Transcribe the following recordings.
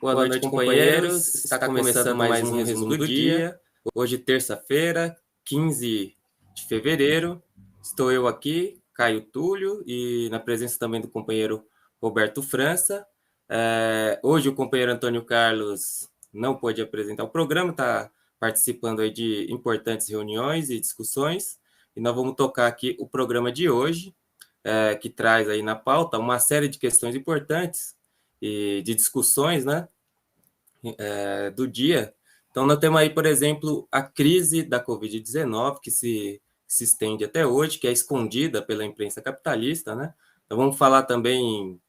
Boa noite, companheiros. Está começando mais um resumo do dia. Hoje, terça-feira, 15 de fevereiro. Estou eu aqui, Caio Túlio, e na presença também do companheiro Roberto França. Hoje o companheiro Antônio Carlos não pôde apresentar o programa, está participando aí de importantes reuniões e discussões. E nós vamos tocar aqui o programa de hoje, que traz aí na pauta uma série de questões importantes e de discussões, né, do dia. Então, nós temos aí, por exemplo, a crise da Covid-19, que se estende até hoje, que é escondida pela imprensa capitalista, né? Então, vamos falar também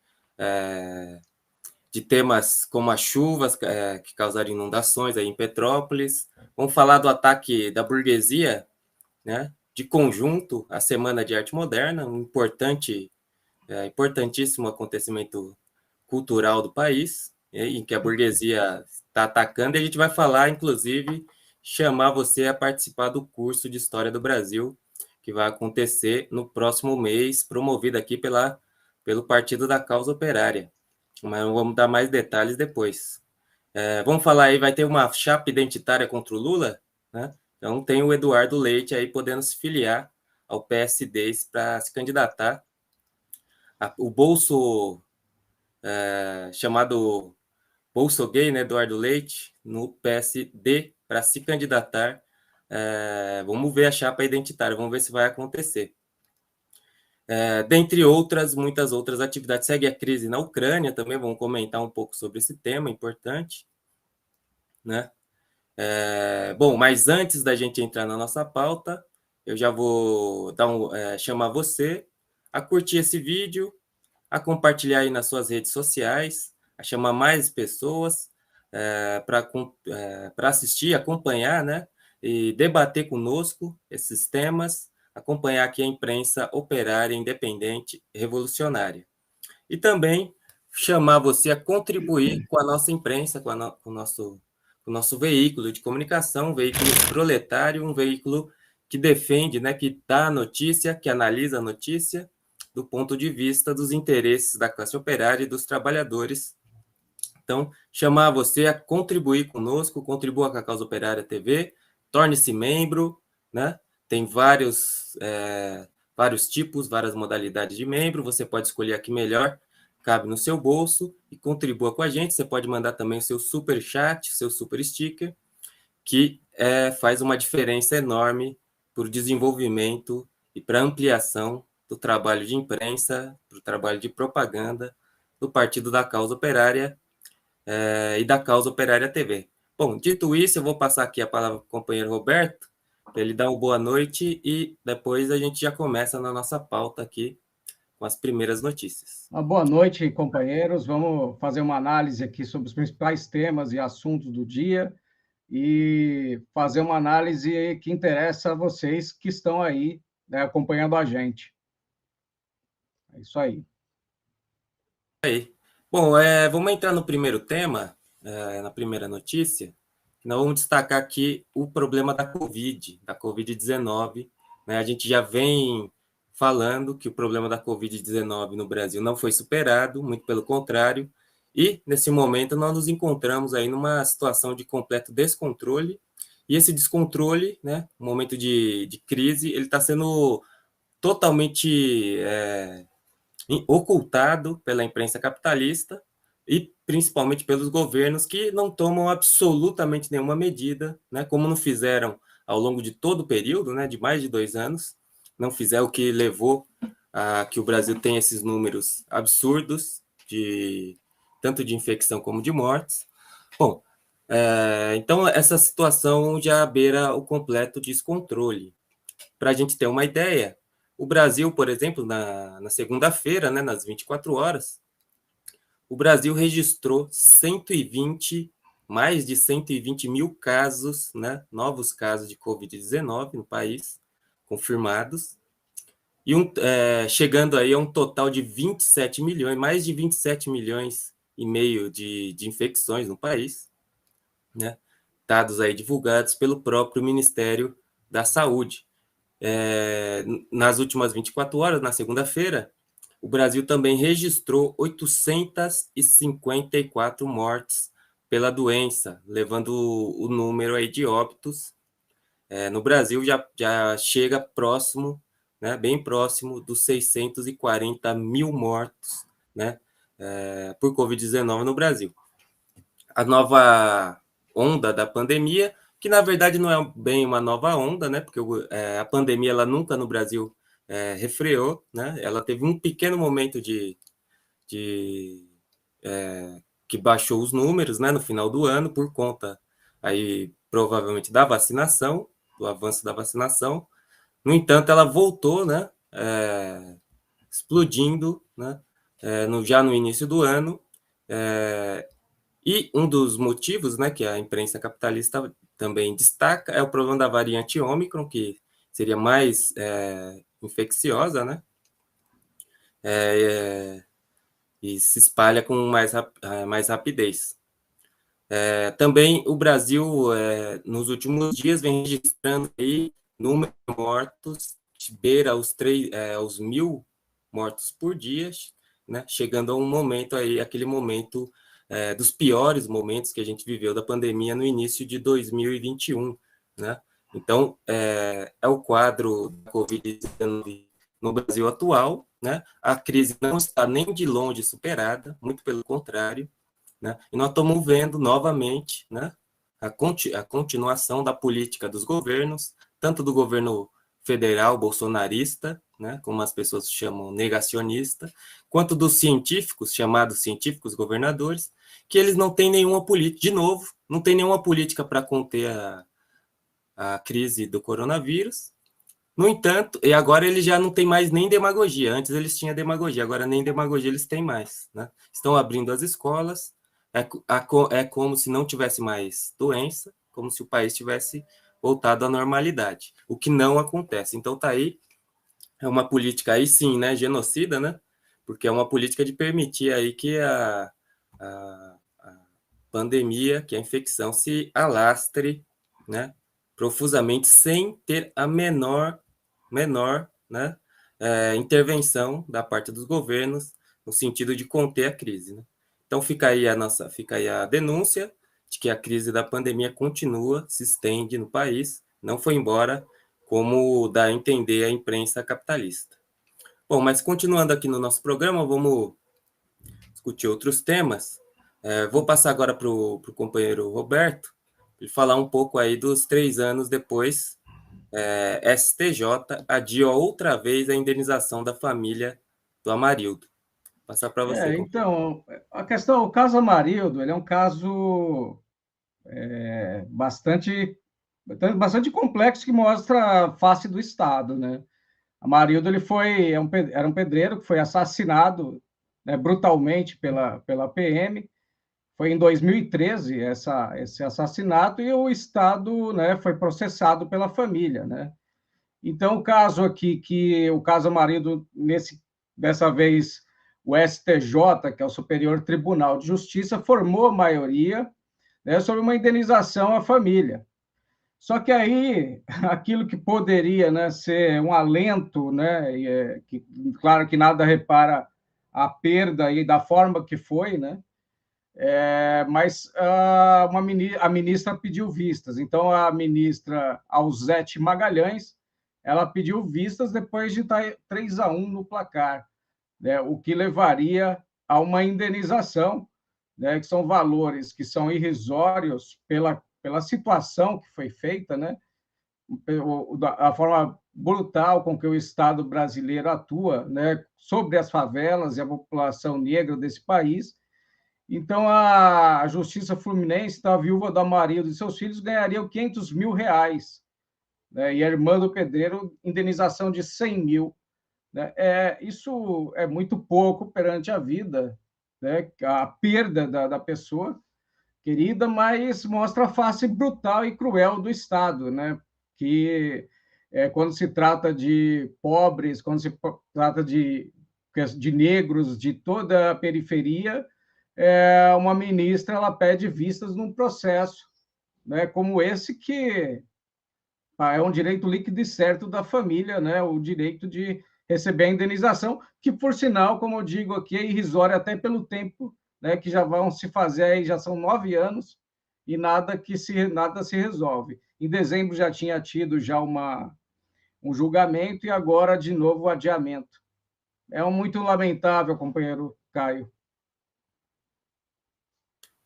de temas como as chuvas que causaram inundações aí em Petrópolis. Vamos falar do ataque da burguesia, né, de conjunto à Semana de Arte Moderna, um importantíssimo acontecimento cultural do país, em que a burguesia está atacando, e a gente vai falar, inclusive, chamar você a participar do curso de História do Brasil, que vai acontecer no próximo mês, promovido aqui pelo Partido da Causa Operária. Mas vamos dar mais detalhes depois. Vamos falar aí, vai ter uma chapa identitária contra o Lula, né? Então tem o Eduardo Leite aí podendo se filiar ao PSD para se candidatar. O bolso chamado Bolso Gay, né, Eduardo Leite, no PSD para se candidatar. Vamos ver a chapa identitária, vamos ver se vai acontecer. Dentre outras, muitas outras atividades. Segue a crise na Ucrânia também, vamos comentar um pouco sobre esse tema importante, né? Bom, mas antes da gente entrar na nossa pauta, eu já vou chamar você a curtir esse vídeo, a compartilhar aí nas suas redes sociais, a chamar mais pessoas para assistir, acompanhar, né, e debater conosco esses temas, acompanhar aqui a imprensa operária, independente, revolucionária. E também chamar você a contribuir com a nossa imprensa, com o nosso veículo de comunicação, um veículo proletário, um veículo que defende, né, que dá a notícia, que analisa a notícia, do ponto de vista dos interesses da classe operária e dos trabalhadores. Então, chamar você a contribuir conosco, contribua com a Causa Operária TV, torne-se membro, né? Tem vários tipos, várias modalidades de membro, você pode escolher a que melhor cabe no seu bolso e contribua com a gente. Você pode mandar também o seu super chat, seu super sticker, que faz uma diferença enorme para o desenvolvimento e para a ampliação do trabalho de imprensa, do trabalho de propaganda do Partido da Causa Operária e da Causa Operária TV. Bom, dito isso, eu vou passar aqui a palavra para o companheiro Roberto, para ele dar uma boa noite e depois a gente já começa na nossa pauta aqui com as primeiras notícias. Uma boa noite, companheiros. Vamos fazer uma análise aqui sobre os principais temas e assuntos do dia e fazer uma análise que interessa a vocês que estão aí, né, acompanhando a gente. É isso aí. Bom, vamos entrar no primeiro tema, na primeira notícia. Nós vamos destacar aqui o problema da Covid-19. Né? A gente já vem falando que o problema da Covid-19 no Brasil não foi superado, muito pelo contrário, e nesse momento nós nos encontramos aí numa situação de completo descontrole, e esse descontrole, né, um momento de crise, ele está sendo totalmente ocultado pela imprensa capitalista e principalmente pelos governos que não tomam absolutamente nenhuma medida, né, como não fizeram ao longo de todo o período, né, de mais de 2 anos, não fizeram, o que levou a que o Brasil tenha esses números absurdos, tanto de infecção como de mortes. Bom, então essa situação já beira o completo descontrole. Para a gente ter uma ideia, o Brasil, por exemplo, na segunda-feira, né, nas 24 horas, o Brasil registrou mais de 120 mil casos, né, novos casos de Covid-19 no país, confirmados, e chegando aí a um total de 27 milhões, mais de 27 milhões e meio de infecções no país, né, dados aí divulgados pelo próprio Ministério da Saúde. Nas últimas 24 horas, na segunda-feira, o Brasil também registrou 854 mortes pela doença, levando o número aí de óbitos. No Brasil já chega próximo, né, bem próximo dos 640 mil mortos, né, por Covid-19 no Brasil. A nova onda da pandemia, que na verdade não é bem uma nova onda, né, porque a pandemia ela nunca no Brasil refreou, né, ela teve um pequeno momento que baixou os números, né, no final do ano por conta aí provavelmente da vacinação, do avanço da vacinação. No entanto, ela voltou, né, explodindo, né, já no início do ano. E um dos motivos, né, que a imprensa capitalista também destaca é o problema da variante Ômicron, que seria mais infecciosa, né, e se espalha com mais rapidez. Também o Brasil, nos últimos dias, vem registrando aí número de mortos, beira aos 1.000 mortos por dia, né? Chegando a um momento aí, aquele momento dos piores momentos que a gente viveu da pandemia no início de 2021, né? Então, é o quadro da Covid-19 no Brasil atual, né? A crise não está nem de longe superada, muito pelo contrário, né? E nós estamos vendo novamente, né, a continuação da política dos governos, tanto do governo federal bolsonarista, né, como as pessoas chamam negacionista, quanto dos científicos, chamados científicos governadores, que eles não têm nenhuma política, de novo, não tem nenhuma política para conter a crise do coronavírus. No entanto, e agora eles já não têm mais nem demagogia. Antes eles tinham demagogia, agora nem demagogia eles têm mais, né? Estão abrindo as escolas, é como se não tivesse mais doença, como se o país tivesse voltado à normalidade, o que não acontece. Então tá aí, é uma política aí sim, né, genocida, né? Porque é uma política de permitir aí que a pandemia, que a infecção se alastre, né, profusamente, sem ter a menor, né, intervenção da parte dos governos no sentido de conter a crise, né? Então fica aí a denúncia de que a crise da pandemia continua, se estende no país, não foi embora, como dá a entender a imprensa capitalista. Bom, mas continuando aqui no nosso programa, vamos discutir outros temas. Vou passar agora para o companheiro Roberto, ele falar um pouco aí dos 3 anos depois, STJ adia outra vez a indenização da família do Amarildo. Vou passar para você, companheiro. Então, o caso Amarildo, ele é um caso bastante complexo que mostra a face do Estado, né? Amarildo era um pedreiro que foi assassinado, né, brutalmente pela PM. Foi em 2013 esse assassinato e o Estado, né, foi processado pela família, né? Então, o caso aqui, o caso Amarildo, dessa vez, o STJ, que é o Superior Tribunal de Justiça, formou a maioria, né, sobre uma indenização à família. Só que aí, aquilo que poderia, né, ser um alento, né, claro que nada repara a perda e da forma que foi, né, mas a ministra pediu vistas. Então, a ministra Alzete Magalhães, ela pediu vistas depois de estar 3-1 no placar, né, o que levaria a uma indenização, né, que são valores que são irrisórios pela situação que foi feita, né, a forma brutal com que o Estado brasileiro atua, né, sobre as favelas e a população negra desse país. Então, a Justiça Fluminense, da viúva do Amarildo e seus filhos, ganhariam R$500 mil, né, e a irmã do pedreiro, indenização de 100 mil. Né? Isso é muito pouco perante a vida, né, a perda da pessoa querida, mas mostra a face brutal e cruel do Estado, né? Que quando se trata de pobres, quando se trata de negros de toda a periferia, uma ministra ela pede vistas num processo, né, como esse que é um direito líquido e certo da família, né, o direito de receber a indenização, que, por sinal, como eu digo aqui, é irrisório até pelo tempo né, que já vão se fazer aí, já são 9 anos, e nada se resolve. Em dezembro já tinha tido já um julgamento e agora, de novo, o adiamento. É muito lamentável, companheiro Caio.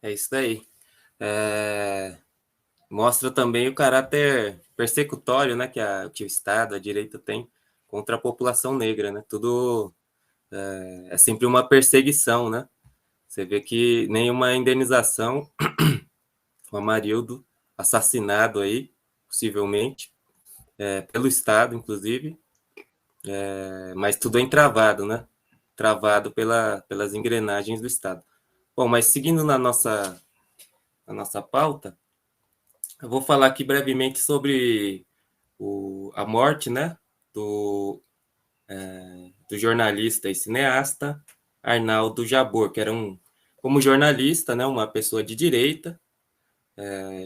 É isso daí. Mostra também o caráter persecutório, né, que o Estado, a direita tem contra a população negra, né? Tudo é sempre uma perseguição, né? Você vê que nenhuma indenização, o Amarildo assassinado aí, possivelmente, pelo Estado, inclusive, mas tudo é entravado, né? Travado pelas engrenagens do Estado. Bom, mas seguindo na nossa pauta, eu vou falar aqui brevemente sobre a morte, né, do jornalista e cineasta Arnaldo Jabor, que era como jornalista, né, uma pessoa de direita,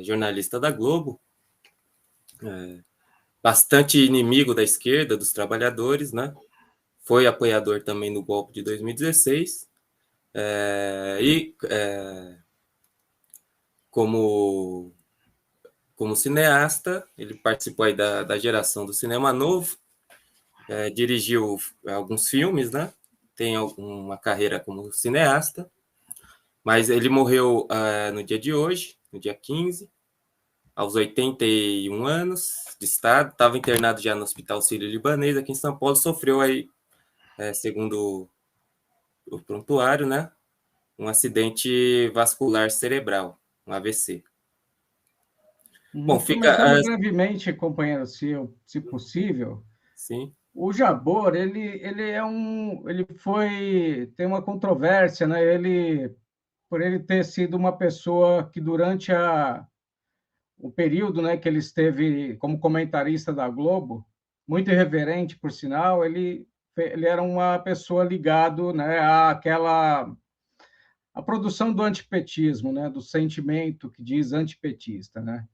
jornalista da Globo, bastante inimigo da esquerda, dos trabalhadores, né, foi apoiador também no golpe de 2016, como, como cineasta, ele participou aí da geração do cinema novo, dirigiu alguns filmes, né, tem uma carreira como cineasta, mas ele morreu no dia de hoje, no dia 15, aos 81 anos de estado, estava internado já no Hospital Sírio-Libanês, aqui em São Paulo, sofreu aí, segundo o prontuário, né, um acidente vascular cerebral, um AVC. Bom, Comentando brevemente, companheiro, se possível, sim, o Jabor, ele tem uma controvérsia, né? Por ele ter sido uma pessoa que durante o período, né, que ele esteve como comentarista da Globo, muito irreverente, por sinal, ele era uma pessoa ligado, né, a produção do antipetismo, né, do sentimento que diz antipetista, né?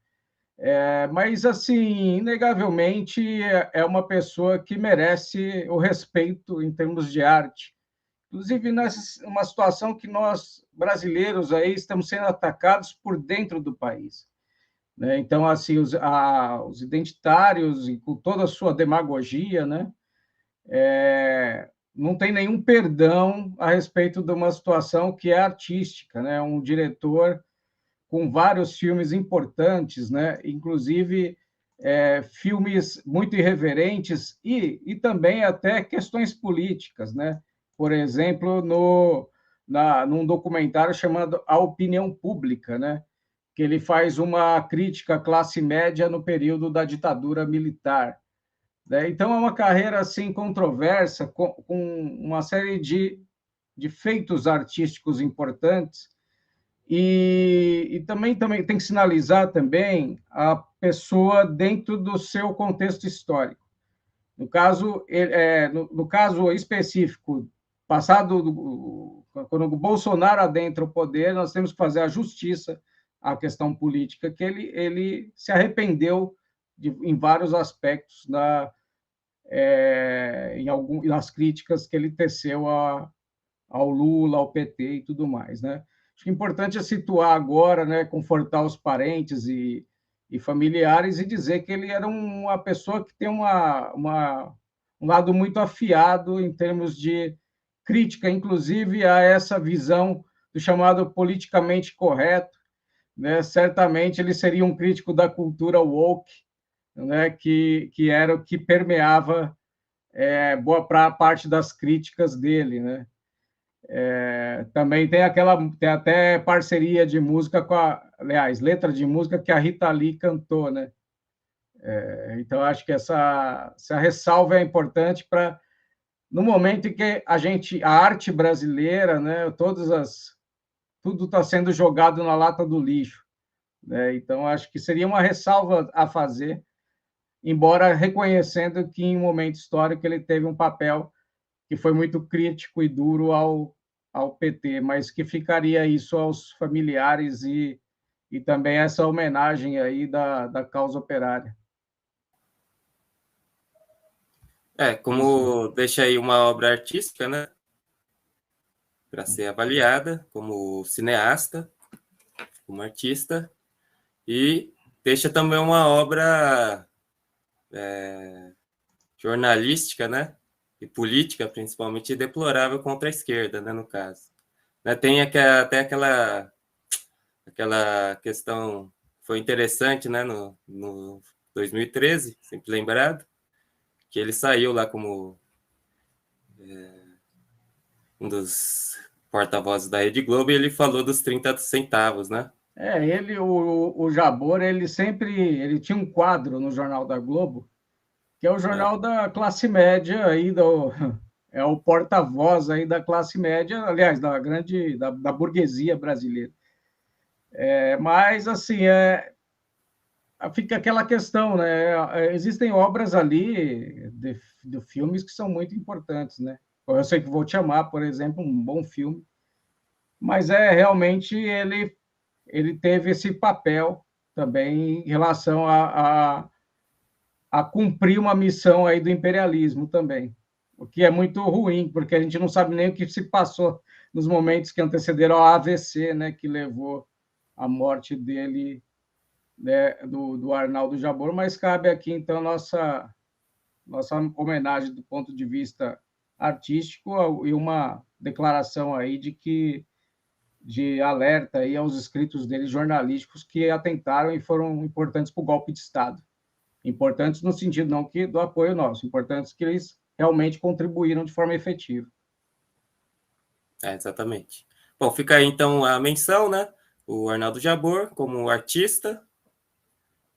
Mas, assim, inegavelmente é uma pessoa que merece o respeito em termos de arte. Inclusive, nessa uma situação que nós, brasileiros, aí, estamos sendo atacados por dentro do país, né? Então, assim, os identitários, e com toda a sua demagogia, né, não tem nenhum perdão a respeito de uma situação que é artística, né? Um diretor com vários filmes importantes, né? Inclusive filmes muito irreverentes e também até questões políticas, né? Por exemplo, num documentário chamado A Opinião Pública, né? Que ele faz uma crítica à classe média no período da ditadura militar, né? Então, é uma carreira assim controversa, com uma série de feitos artísticos importantes, e também tem que sinalizar também a pessoa dentro do seu contexto histórico. No caso específico, quando o Bolsonaro adentra o poder, nós temos que fazer a justiça à questão política, que ele se arrependeu em vários aspectos nas críticas que ele teceu ao Lula, ao PT e tudo mais, né? Acho que é importante situar agora, né, confortar os parentes e familiares e dizer que ele era uma pessoa que tem um lado muito afiado em termos de crítica, inclusive a essa visão do chamado politicamente correto, né? Certamente ele seria um crítico da cultura woke, né, que era o que permeava boa parte das críticas dele, né? Também tem até parceria de música aliás, letra de música que a Rita Lee cantou, né? Então acho que essa ressalva é importante para no momento em que a arte brasileira, né, tudo está sendo jogado na lata do lixo, né? Então acho que seria uma ressalva a fazer, embora reconhecendo que em um momento histórico ele teve um papel que foi muito crítico e duro ao PT, mas que ficaria isso aos familiares e também essa homenagem aí da causa operária. Isso. como deixa aí uma obra artística, né, para ser avaliada como cineasta, como artista, e deixa também uma obra jornalística, né, e política, principalmente, deplorável contra a esquerda, né, no caso. Né, tem até aquela questão, foi interessante, né, no 2013, sempre lembrado, que ele saiu lá como um dos porta-vozes da Rede Globo, e ele falou dos 30 centavos, né? O Jabor, ele tinha um quadro no Jornal da Globo, que é o É, jornal da classe média aí é o porta-voz aí da classe média, aliás, da burguesia brasileira. Mas assim, fica aquela questão, né? Existem obras ali de filmes que são muito importantes, né? Eu sei que Vou Te Amar, por exemplo, um bom filme, mas realmente ele teve esse papel também em relação a cumprir uma missão aí do imperialismo também, o que é muito ruim, porque a gente não sabe nem o que se passou nos momentos que antecederam ao AVC, né, que levou à morte dele, né, do Arnaldo Jabor, mas cabe aqui, então, nossa homenagem do ponto de vista artístico e uma declaração aí de alerta aí aos escritos dele jornalísticos que atentaram e foram importantes para o golpe de Estado. Importantes no sentido não que do apoio nosso, importantes que eles realmente contribuíram de forma efetiva. exatamente. Bom, fica aí então a menção, né? O Arnaldo Jabor como artista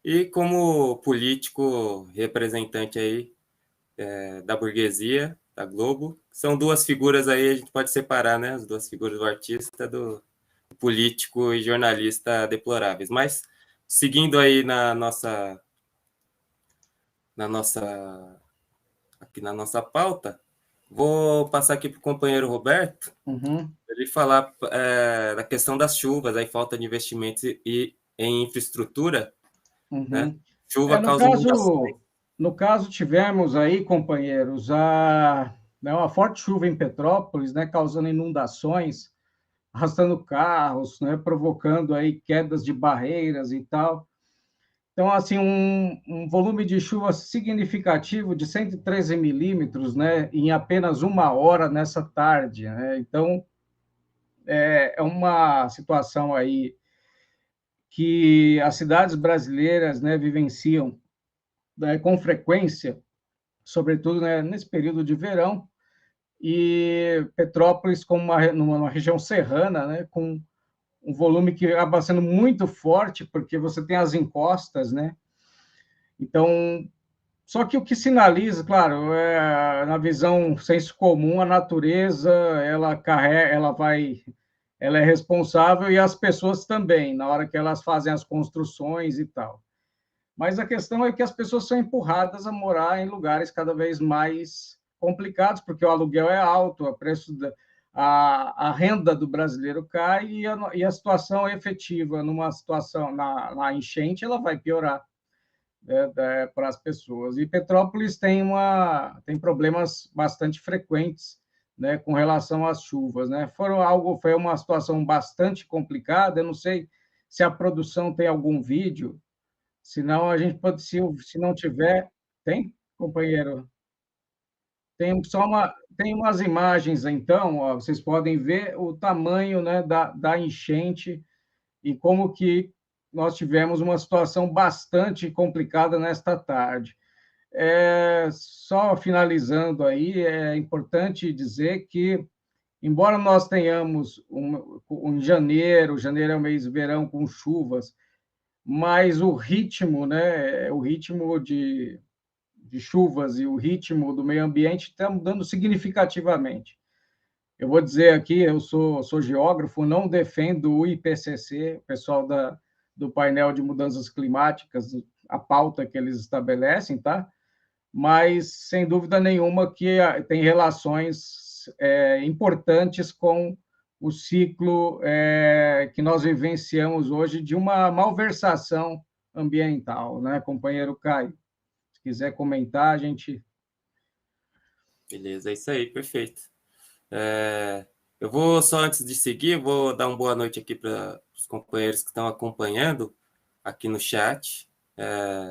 e como político representante aí da burguesia, da Globo. São duas figuras aí, a gente pode separar, né? As duas figuras do artista, do político e jornalista deploráveis. Mas seguindo aí na nossa aqui na nossa pauta, vou passar aqui para o companheiro Roberto, Uhum, ele falar da questão das chuvas, aí falta de investimentos em infraestrutura, né? uhum. Chuva No causa inundações. caso, no caso, tivemos aí, companheiros, né, uma forte chuva em Petrópolis, né, causando inundações, arrastando carros, né, provocando aí quedas de barreiras e tal. Então, assim, um volume de chuva significativo de 113 milímetros, né, em apenas uma hora nessa tarde, né? Então, é uma situação aí que as cidades brasileiras, né, vivenciam, né, com frequência, sobretudo, né, nesse período de verão, e Petrópolis como numa região serrana, né, com um volume que acaba sendo muito forte, porque você tem as encostas, né? Então, só que o que sinaliza, claro, na visão senso comum, a natureza, ela carrega, ela é responsável e as pessoas também, na hora que elas fazem as construções e tal. Mas a questão é que as pessoas são empurradas a morar em lugares cada vez mais complicados, porque o aluguel é alto, a renda do brasileiro cai e a situação efetiva numa situação na enchente ela vai piorar, né, para as pessoas. E Petrópolis tem problemas bastante frequentes, né, com relação às chuvas, né? Foi uma situação bastante complicada. Eu não sei se a produção tem algum vídeo, senão a gente pode, se não tiver, tem, companheiro? Tem umas imagens, então, ó, vocês podem ver o tamanho, né, da enchente e como que nós tivemos uma situação bastante complicada nesta tarde. Só finalizando aí, é importante dizer que, embora nós tenhamos janeiro é o mês de verão com chuvas, mas o ritmo, né, o ritmo de chuvas e o ritmo do meio ambiente está mudando significativamente. Eu vou dizer aqui, eu sou geógrafo, não defendo o IPCC, o pessoal do painel de mudanças climáticas, a pauta que eles estabelecem, tá? Mas, sem dúvida nenhuma, que tem relações importantes com o ciclo que nós vivenciamos hoje de uma malversação ambiental, né, companheiro Caio? Se quiser comentar, a gente... Beleza, é isso aí, perfeito. É, Eu vou, só antes de seguir, eu vou dar uma boa noite aqui para os companheiros que estão acompanhando aqui no chat.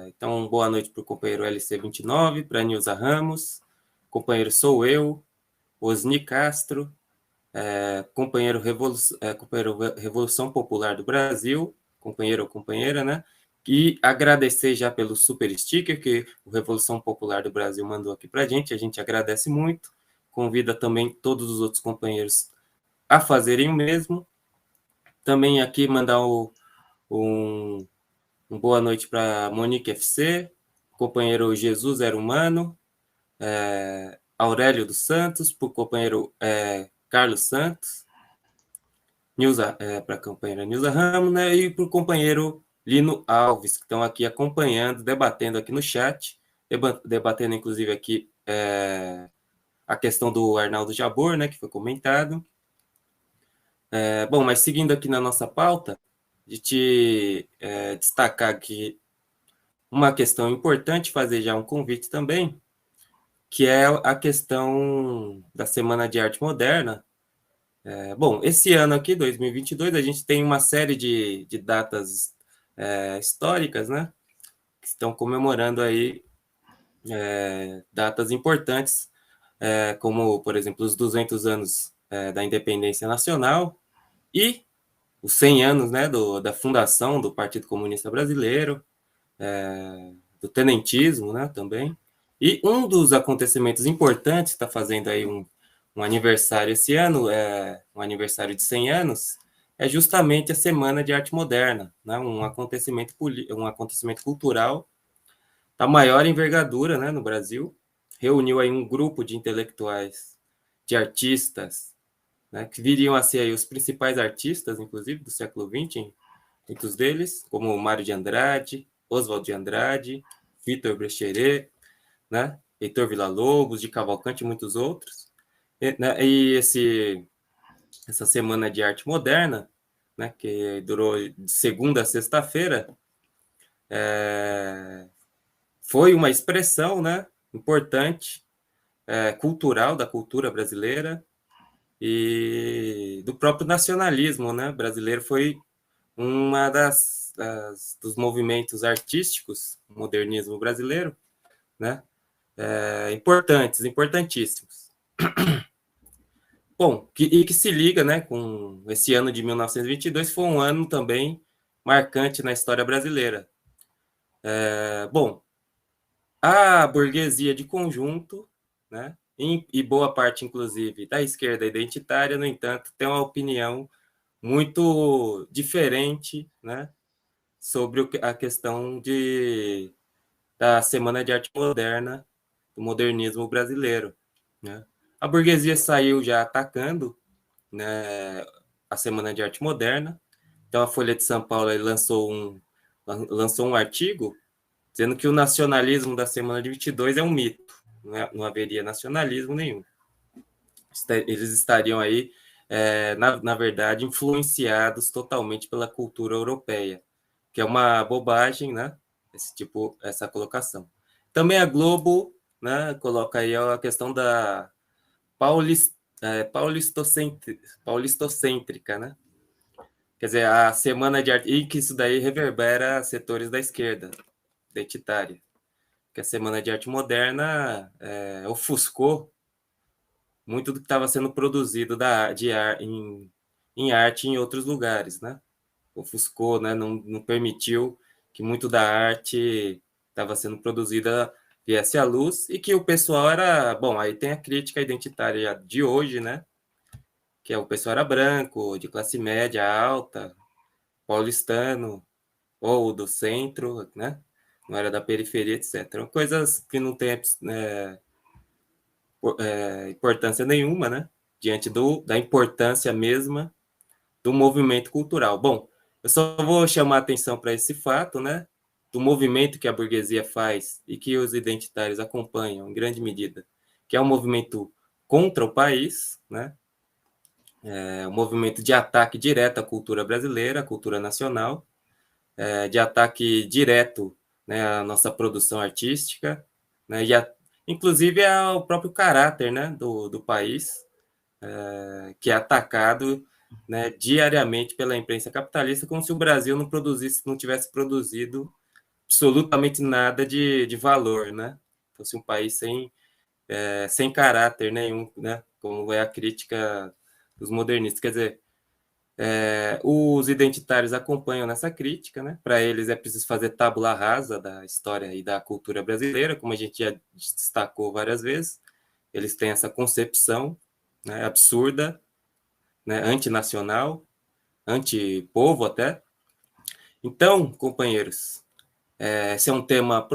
Então, boa noite para o companheiro LC29, para a Nilza Ramos, companheiro sou eu, Osni Castro, companheiro Revolução Popular do Brasil, companheiro ou companheira, né? E agradecer já pelo super sticker que o Revolução Popular do Brasil mandou aqui para a gente agradece muito. Convida também todos os outros companheiros a fazerem o mesmo. Também aqui mandar um boa noite para Monique FC, companheiro Jesus Era Humano, Aurélio dos Santos, para o companheiro Carlos Santos, para a companheira Nilza Ramos, né, e para o companheiro Lino Alves, que estão aqui acompanhando, debatendo aqui no chat, debatendo inclusive aqui a questão do Arnaldo Jabor, né, que foi comentado. Bom, mas seguindo aqui na nossa pauta, a gente destacar aqui uma questão importante, fazer já um convite também, que é a questão da Semana de Arte Moderna. Bom, esse ano aqui, 2022, a gente tem uma série de datas históricas, né, que estão comemorando aí datas importantes, como, por exemplo, os 200 anos da independência nacional e os 100 anos, né, da fundação do Partido Comunista Brasileiro, do tenentismo, né, também. E um dos acontecimentos importantes, está fazendo aí um aniversário esse ano, um aniversário de 100 anos, é justamente a Semana de Arte Moderna, né, um acontecimento cultural da maior envergadura, né, no Brasil. Reuniu aí um grupo de intelectuais, de artistas, né, que viriam a ser aí os principais artistas, inclusive, do século XX, muitos deles, como Mário de Andrade, Oswald de Andrade, Vitor Brecheret, né, Heitor Villa-Lobos, de Cavalcante e muitos outros. E essa Semana de Arte Moderna, né, que durou de segunda a sexta-feira, foi uma expressão, né, importante, cultural, da cultura brasileira e do próprio nacionalismo, né, brasileiro. Foi uma dos movimentos artísticos, modernismo brasileiro, né, importantíssimos. Bom, que se liga, né, com esse ano de 1922, foi um ano também marcante na história brasileira. Bom, a burguesia de conjunto, né, e boa parte, inclusive, da esquerda identitária, no entanto, tem uma opinião muito diferente, né, sobre a questão da Semana de Arte Moderna, do modernismo brasileiro, né? A burguesia saiu já atacando, né, a Semana de Arte Moderna. Então, a Folha de São Paulo lançou um artigo dizendo que o nacionalismo da Semana de 22 é um mito, não haveria nacionalismo nenhum. Eles estariam aí, na verdade, influenciados totalmente pela cultura europeia, que é uma bobagem, né? Essa colocação. Também a Globo, né, coloca aí a questão da paulistocêntrica, né? Quer dizer, a Semana de Arte, e que isso daí reverbera setores da esquerda identitária, que a Semana de Arte Moderna ofuscou muito do que estava sendo produzido em arte em outros lugares, né? Ofuscou, né? Não permitiu que muito da arte estava sendo produzida viesse à luz e que o pessoal era... Bom, aí tem a crítica identitária de hoje, né? Que o pessoal era branco, de classe média alta, paulistano, ou do centro, né? Não era da periferia, etc. Coisas que não tem importância nenhuma, né? Diante da importância mesma do movimento cultural. Bom, eu só vou chamar a atenção para esse fato, né? Do movimento que a burguesia faz e que os identitários acompanham, em grande medida, que é um movimento contra o país, né? Um movimento de ataque direto à cultura brasileira, à cultura nacional, de ataque direto, né, à nossa produção artística, né, inclusive ao próprio caráter, né, do país, que é atacado, né, diariamente pela imprensa capitalista, como se o Brasil não tivesse produzido absolutamente nada de valor, né? Fosse um país sem caráter nenhum, né? Como é a crítica dos modernistas. Quer dizer, os identitários acompanham nessa crítica, né? Para eles é preciso fazer tábula rasa da história e da cultura brasileira, como a gente já destacou várias vezes. Eles têm essa concepção, né, absurda, né, antinacional, antipovo até. Então, companheiros, esse é um tema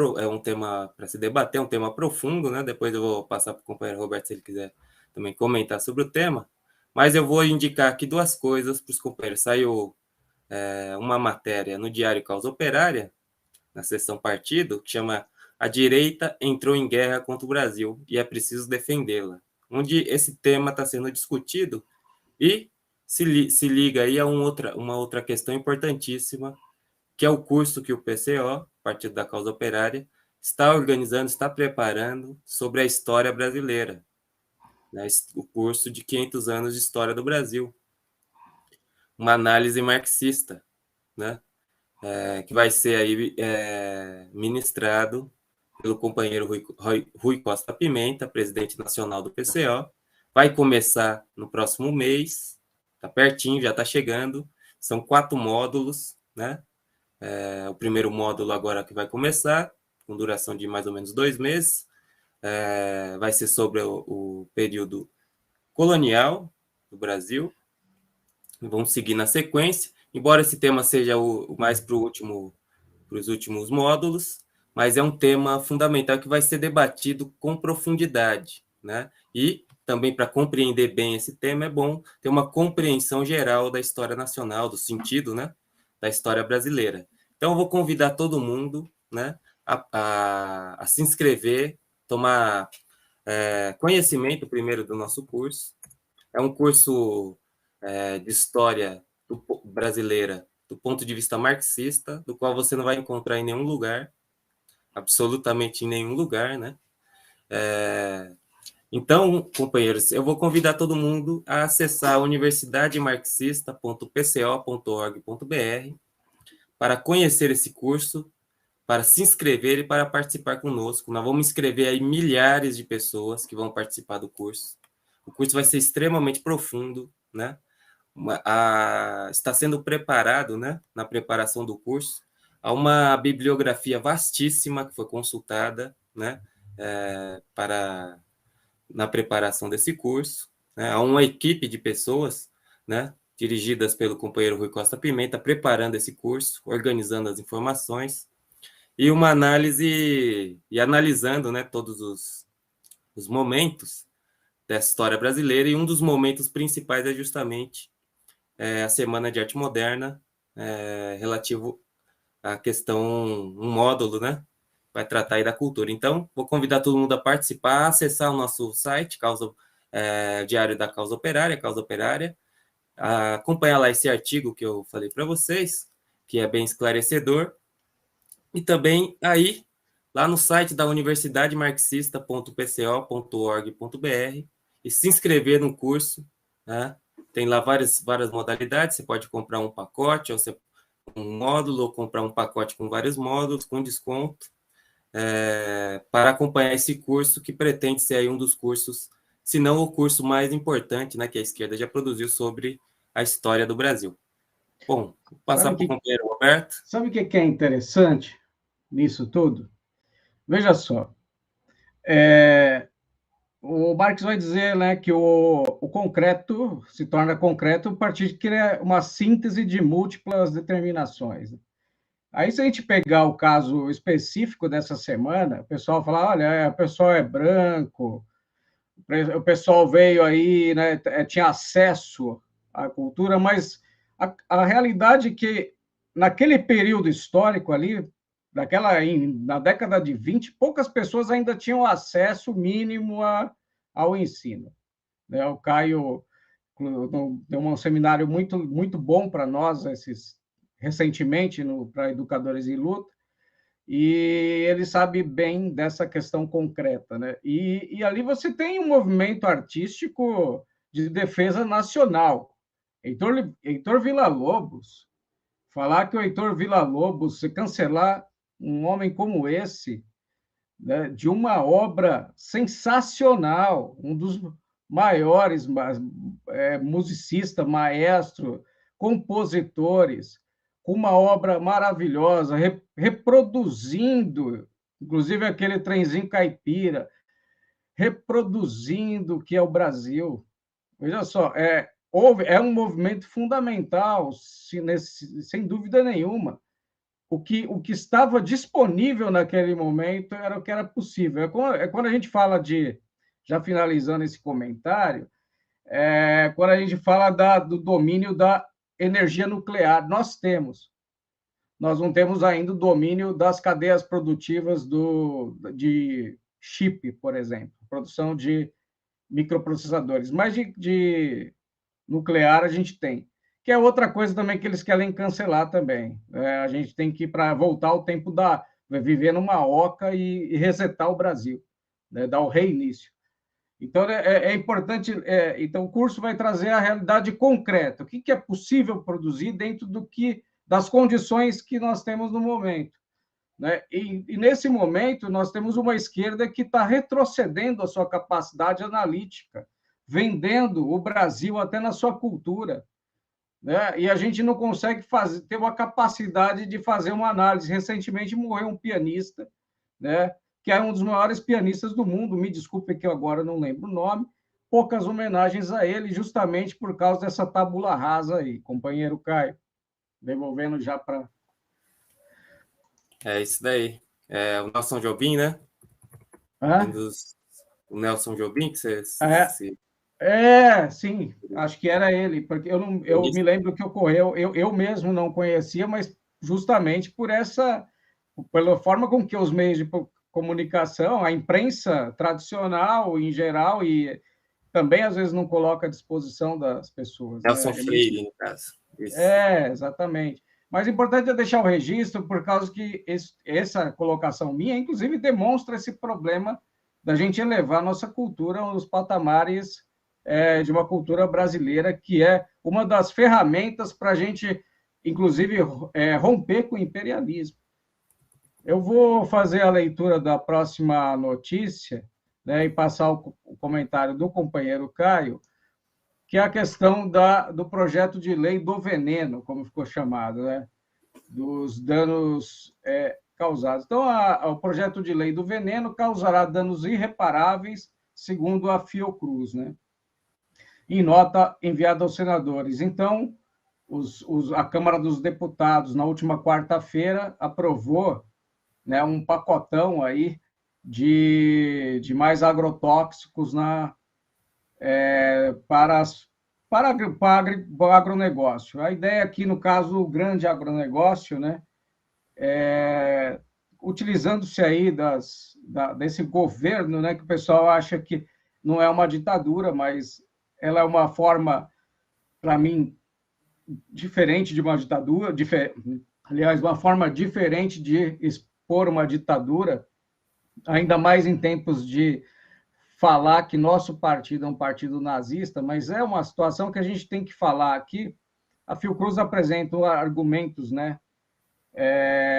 para se debater, é um tema profundo, né? Depois eu vou passar para o companheiro Roberto, se ele quiser também comentar sobre o tema. Mas eu vou indicar aqui duas coisas para os companheiros. Saiu uma matéria no Diário Causa Operária, na seção Partido, que chama A Direita Entrou em Guerra contra o Brasil e é preciso defendê-la, onde esse tema está sendo discutido e se liga aí a uma outra questão importantíssima, que é o curso que o PCO, Partido da Causa Operária, está organizando, está preparando sobre a história brasileira, né? O curso de 500 anos de história do Brasil, uma análise marxista, né? Que vai ser aí ministrado pelo companheiro Rui Costa Pimenta, presidente nacional do PCO. Vai começar no próximo mês, está pertinho, já está chegando. São 4 módulos, né? O primeiro módulo agora que vai começar, com duração de mais ou menos 2 meses, vai ser sobre o período colonial do Brasil. Vamos seguir na sequência, embora esse tema seja o mais para os últimos módulos, mas é um tema fundamental que vai ser debatido com profundidade, né? E também para compreender bem esse tema é bom ter uma compreensão geral da história nacional, do sentido, né, da história brasileira. Então, eu vou convidar todo mundo, né, a se inscrever, tomar conhecimento primeiro do nosso curso. É um curso de história brasileira do ponto de vista marxista, do qual você não vai encontrar em nenhum lugar, absolutamente em nenhum lugar, né? Então, companheiros, eu vou convidar todo mundo a acessar universidademarxista.pco.org.br para conhecer esse curso, para se inscrever e para participar conosco. Nós vamos inscrever aí milhares de pessoas que vão participar do curso. O curso vai ser extremamente profundo, né? Está sendo preparado, né, na preparação do curso, há uma bibliografia vastíssima que foi consultada, né, na preparação desse curso, né, há uma equipe de pessoas, né, dirigidas pelo companheiro Rui Costa Pimenta, preparando esse curso, organizando as informações, e uma análise, e analisando, né, todos os momentos dessa história brasileira, e um dos momentos principais é justamente a Semana de Arte Moderna, relativo à questão, um módulo, né? Vai tratar aí da cultura. Então, vou convidar todo mundo a participar, a acessar o nosso site, Diário da Causa Operária, acompanhar lá esse artigo que eu falei para vocês, que é bem esclarecedor, e também aí, lá no site da universidademarxista.pco.org.br, e se inscrever no curso, né? Tem lá várias modalidades, você pode comprar um pacote, ou um módulo, ou comprar um pacote com vários módulos, com desconto, para acompanhar esse curso que pretende ser aí um dos cursos, se não o curso mais importante, né, que a esquerda já produziu sobre a história do Brasil. Bom, vou passar para o companheiro Roberto. Sabe o que é interessante nisso tudo? Veja só, o Marx vai dizer, né, que o concreto se torna concreto a partir de que ele é uma síntese de múltiplas determinações. Aí, se a gente pegar o caso específico dessa semana, o pessoal fala, olha, o pessoal é branco, o pessoal veio aí, né, tinha acesso à cultura, mas a realidade é que naquele período histórico ali, na década de 20, poucas pessoas ainda tinham acesso mínimo ao ensino. Né? O Caio deu um seminário muito bom para nós recentemente para educadores em luta, e ele sabe bem dessa questão concreta, né? E ali você tem um movimento artístico de defesa nacional. Heitor Villa-Lobos, falar que o Heitor Villa-Lobos, se cancelar um homem como esse, né, de uma obra sensacional, um dos maiores musicistas, maestro, compositores, com uma obra maravilhosa, reproduzindo, inclusive aquele trenzinho caipira, reproduzindo o que é o Brasil. Veja só, é um movimento fundamental, sem dúvida nenhuma. O que estava disponível naquele momento era o que era possível. Quando a gente fala já finalizando esse comentário, quando a gente fala do domínio da energia nuclear, nós não temos ainda o domínio das cadeias produtivas de chip, por exemplo, produção de microprocessadores, mas de nuclear a gente tem. Que é outra coisa também que eles querem cancelar também. A gente tem que, para voltar ao tempo viver numa oca e resetar o Brasil, né? Dar o reinício. Então, é importante. Então, o curso vai trazer a realidade concreta. O que é possível produzir dentro das condições que nós temos no momento. Né? E nesse momento, nós temos uma esquerda que está retrocedendo a sua capacidade analítica, vendendo o Brasil até na sua cultura. Né? E a gente não consegue ter uma capacidade de fazer uma análise. Recentemente morreu um pianista, né? Que é um dos maiores pianistas do mundo, me desculpe que eu agora não lembro o nome, poucas homenagens a ele, justamente por causa dessa tabula rasa aí, companheiro Caio, devolvendo já para... É isso daí. O Nelson Jobim, né? O Nelson Jobim, que você... Sim, acho que era ele, porque eu me lembro que ocorreu, eu mesmo não conhecia, mas justamente pela forma com que os meios de comunicação, a imprensa tradicional em geral, e também às vezes não coloca à disposição das pessoas. Nelson Freire, no caso. Isso. Exatamente. Mas o importante é deixar o registro, por causa que essa colocação minha, inclusive, demonstra esse problema da gente elevar nossa cultura aos patamares de uma cultura brasileira, que é uma das ferramentas para a gente, inclusive, romper com o imperialismo. Eu vou fazer a leitura da próxima notícia, né, e passar o comentário do companheiro Caio, que é a questão do projeto de lei do veneno, como ficou chamado, né, dos danos causados. Então, o projeto de lei do veneno causará danos irreparáveis, segundo a Fiocruz, né, em nota enviada aos senadores. Então, a Câmara dos Deputados, na última quarta-feira, aprovou, né, um pacotão aí de mais agrotóxicos para o agronegócio. A ideia aqui, no caso, o grande agronegócio, né, utilizando-se aí desse governo, né, que o pessoal acha que não é uma ditadura, mas ela é uma forma, para mim, diferente de uma ditadura, aliás, uma forma diferente de expor uma ditadura, ainda mais em tempos de falar que nosso partido é um partido nazista, mas é uma situação que a gente tem que falar aqui. A Fiocruz apresenta argumentos, né,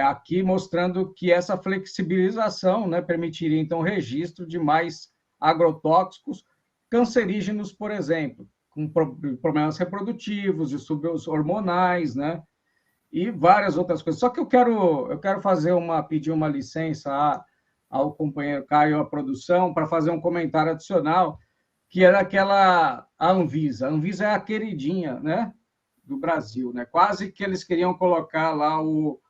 aqui mostrando que essa flexibilização, né, permitiria, então, o registro de mais agrotóxicos cancerígenos, por exemplo, com problemas reprodutivos, distúrbios hormonais, né, e várias outras coisas. Só que eu quero pedir uma licença ao companheiro Caio, à produção, para fazer um comentário adicional, que era a Anvisa. A Anvisa é a queridinha, né, do Brasil, né? Quase que eles queriam colocar lá o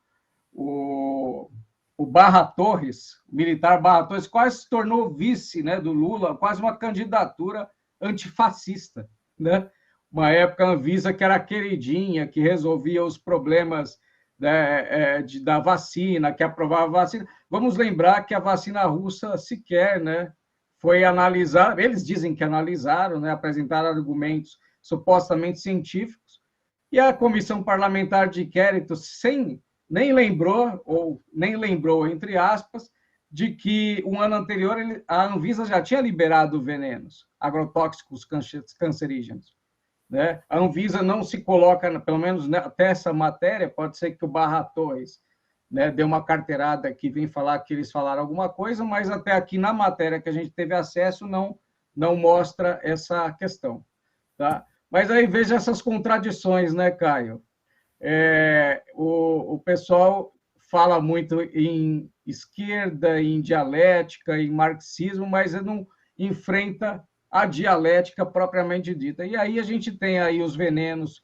Barra Torres, o militar Barra Torres, quase se tornou vice, né, do Lula, quase uma candidatura antifascista, né? Uma época a Anvisa que era a queridinha, que resolvia os problemas da vacina, que aprovava a vacina. Vamos lembrar que a vacina russa sequer, né, foi analisada, eles dizem que analisaram, né, apresentaram argumentos supostamente científicos, e a Comissão Parlamentar de Inquérito nem lembrou, entre aspas, de que um ano anterior a Anvisa já tinha liberado venenos agrotóxicos cancerígenos. Né? A Anvisa não se coloca, pelo menos até essa matéria, pode ser que o Barra Torres, né, deu uma carteirada que vem falar que eles falaram alguma coisa, mas até aqui na matéria que a gente teve acesso não mostra essa questão. Tá? Mas aí veja essas contradições, né, Caio? O pessoal fala muito em esquerda, em dialética, em marxismo, mas não enfrenta a dialética propriamente dita. E aí a gente tem aí os venenos,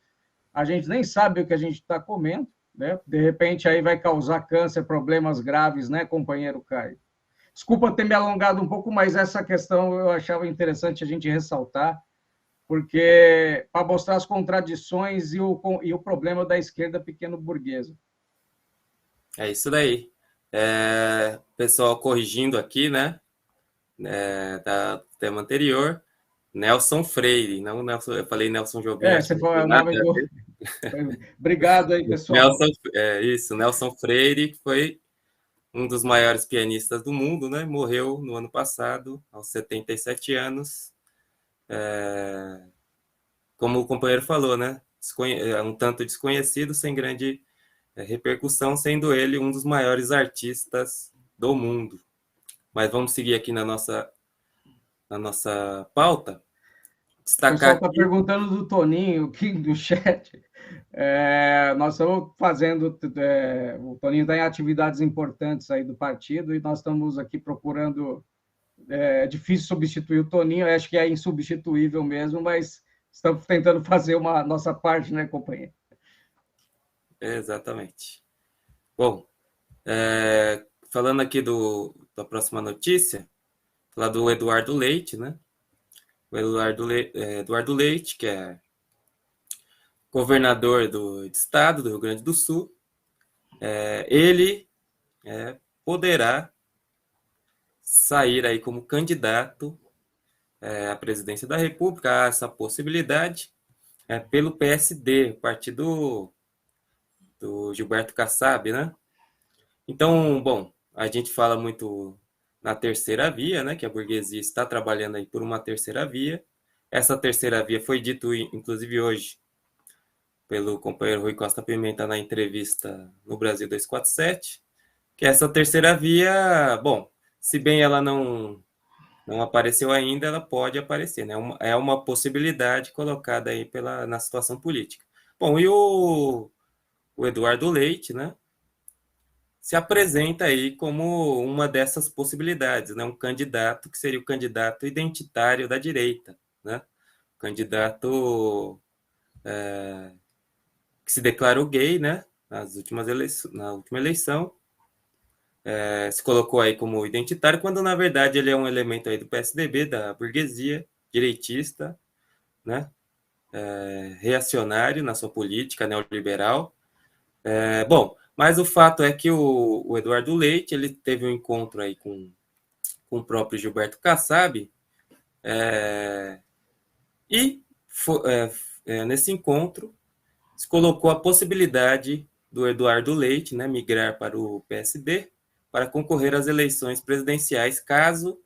a gente nem sabe o que a gente está comendo, né? De repente aí vai causar câncer, problemas graves, né, companheiro Caio? Desculpa ter me alongado um pouco, mas essa questão eu achava interessante a gente ressaltar, porque para mostrar as contradições e o problema da esquerda pequeno-burguesa. É isso daí. Pessoal corrigindo aqui, né? Do tema anterior, Nelson Freire, não Nelson, eu falei Nelson Jobim, acho Você que não falou tem o nada nome a do. ver. Obrigado aí, pessoal. Nelson Freire, que foi um dos maiores pianistas do mundo, né? Morreu no ano passado, aos 77 anos. Como o companheiro falou, né? Um tanto desconhecido, sem grande repercussão, sendo ele um dos maiores artistas do mundo. Mas vamos seguir aqui na nossa pauta. O pessoal Destacar está aqui. perguntando do Toninho, aqui do chat. Nós estamos fazendo. O Toninho está em atividades importantes aí do partido e nós estamos aqui procurando. É difícil substituir o Toninho, acho que é insubstituível mesmo, mas estamos tentando fazer uma nossa parte, né, companheiro? Exatamente. Bom, falando aqui da próxima notícia, falar do Eduardo Leite, né? O Eduardo Leite, que é governador do estado do Rio Grande do Sul, ele poderá sair aí como candidato à presidência da República, há essa possibilidade, pelo PSD, o partido do Gilberto Kassab, né? Então, bom, a gente fala muito na terceira via, né? Que a burguesia está trabalhando aí por uma terceira via. Essa terceira via foi dito, inclusive hoje, pelo companheiro Rui Costa Pimenta na entrevista no Brasil 247, que essa terceira via, bom, se bem ela não apareceu ainda, ela pode aparecer, né? É uma possibilidade colocada aí na situação política. Bom, e o Eduardo Leite, né? Se apresenta aí como uma dessas possibilidades, né? Um candidato que seria o candidato identitário da direita, né? Candidato que se declarou gay, né? Na última eleição, se colocou aí como identitário, quando na verdade ele é um elemento aí do PSDB, da burguesia direitista, né? Reacionário na sua política neoliberal. Bom, mas o fato é que o Eduardo Leite ele teve um encontro aí com o próprio Gilberto Kassab e nesse encontro se colocou a possibilidade do Eduardo Leite, né, migrar para o PSD para concorrer às eleições presidenciais, caso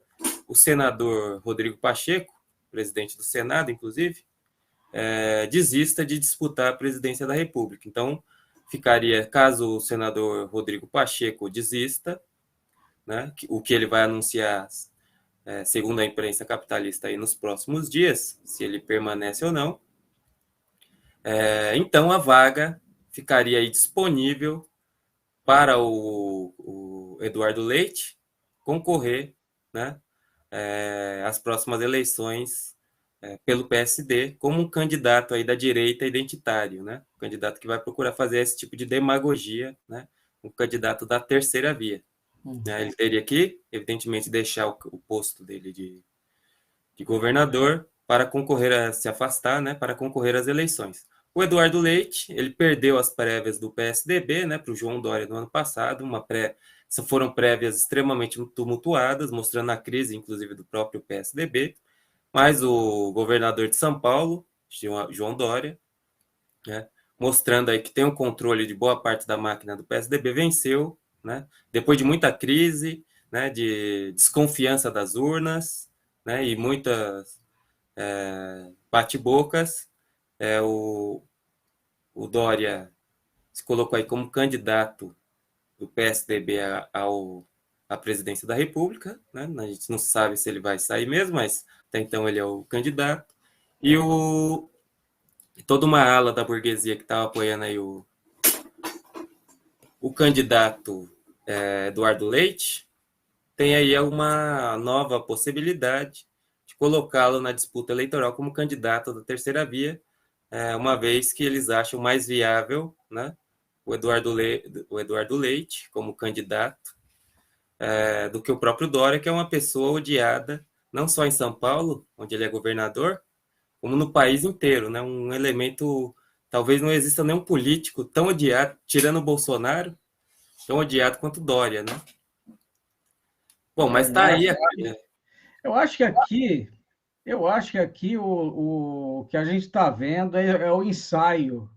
o senador Rodrigo Pacheco, presidente do Senado, inclusive, desista de disputar a presidência da República. Então, ficaria, caso o senador Rodrigo Pacheco desista, né, o que ele vai anunciar, segundo a imprensa capitalista, aí nos próximos dias, se ele permanece ou não, então a vaga ficaria aí disponível para o Eduardo Leite concorrer, né, às próximas eleições pelo PSD como um candidato aí da direita identitário, né, um candidato que vai procurar fazer esse tipo de demagogia, né, um candidato da terceira via. Ele teria que, evidentemente, deixar o posto dele de governador para concorrer se afastar, né, para concorrer às eleições. O Eduardo Leite, ele perdeu as prévias do PSDB, né, para o João Dória no ano passado, foram prévias extremamente tumultuadas, mostrando a crise, inclusive, do próprio PSDB, mas o governador de São Paulo, João Dória, né, mostrando aí que tem um controle de boa parte da máquina do PSDB, venceu, né, depois de muita crise, né, de desconfiança das urnas, né, e muitas bate-bocas. O Dória se colocou aí como candidato do PSDB à presidência da República, né? A gente não sabe se ele vai sair mesmo, mas até então ele é o candidato. E toda uma ala da burguesia que estava apoiando aí o candidato Eduardo Leite tem aí uma nova possibilidade de colocá-lo na disputa eleitoral como candidato da terceira via, uma vez que eles acham mais viável, né, o Eduardo Leite como candidato do que o próprio Dória, que é uma pessoa odiada, não só em São Paulo, onde ele é governador, como no país inteiro, né? Um elemento, talvez não exista nenhum político tão odiado, tirando o Bolsonaro, tão odiado quanto o Dória, né? Bom, mas está aí. Eu acho que aqui o que a gente está vendo é o ensaio,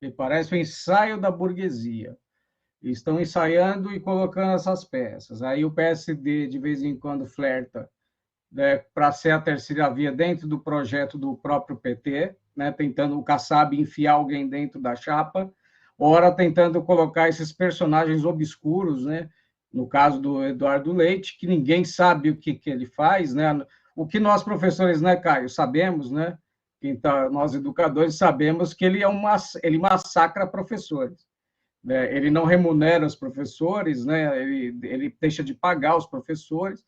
me parece o ensaio da burguesia. Estão ensaiando e colocando essas peças. Aí o PSD, de vez em quando, flerta, né, para ser a terceira via dentro do projeto do próprio PT, né, tentando o Kassab enfiar alguém dentro da chapa, ora tentando colocar esses personagens obscuros, né, no caso do Eduardo Leite, que ninguém sabe o que ele faz, né, o que nós professores, né, Caio, sabemos, né, então, nós educadores sabemos que ele massacra professores. Né, ele não remunera os professores, né, ele deixa de pagar os professores,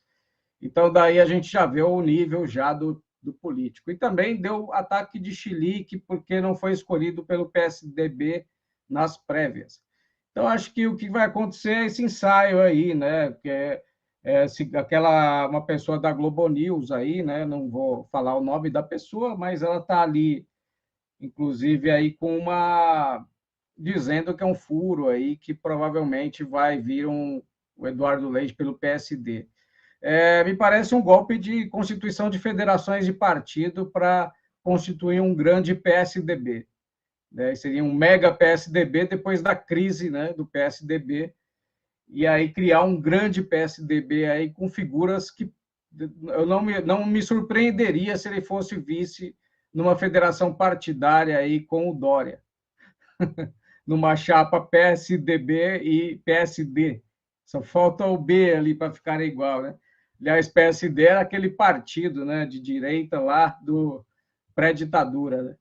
então, daí a gente já vê o nível já do político. E também deu ataque de chilique, porque não foi escolhido pelo PSDB nas prévias. Então, acho que o que vai acontecer é esse ensaio aí, né? Que uma pessoa da Globo News aí, né? Não vou falar o nome da pessoa, mas ela está ali, inclusive, aí com dizendo que é um furo aí, que provavelmente vai vir o Eduardo Leite pelo PSD. Me parece um golpe de constituição de federações de partido para constituir um grande PSDB. Né? Seria um mega PSDB depois da crise, né, do PSDB, e aí criar um grande PSDB aí com figuras que eu não me surpreenderia se ele fosse vice numa federação partidária aí com o Dória, numa chapa PSDB e PSD. Só falta o B ali para ficar igual, né? Aliás, PSD era aquele partido, né, de direita lá do pré-ditadura, né?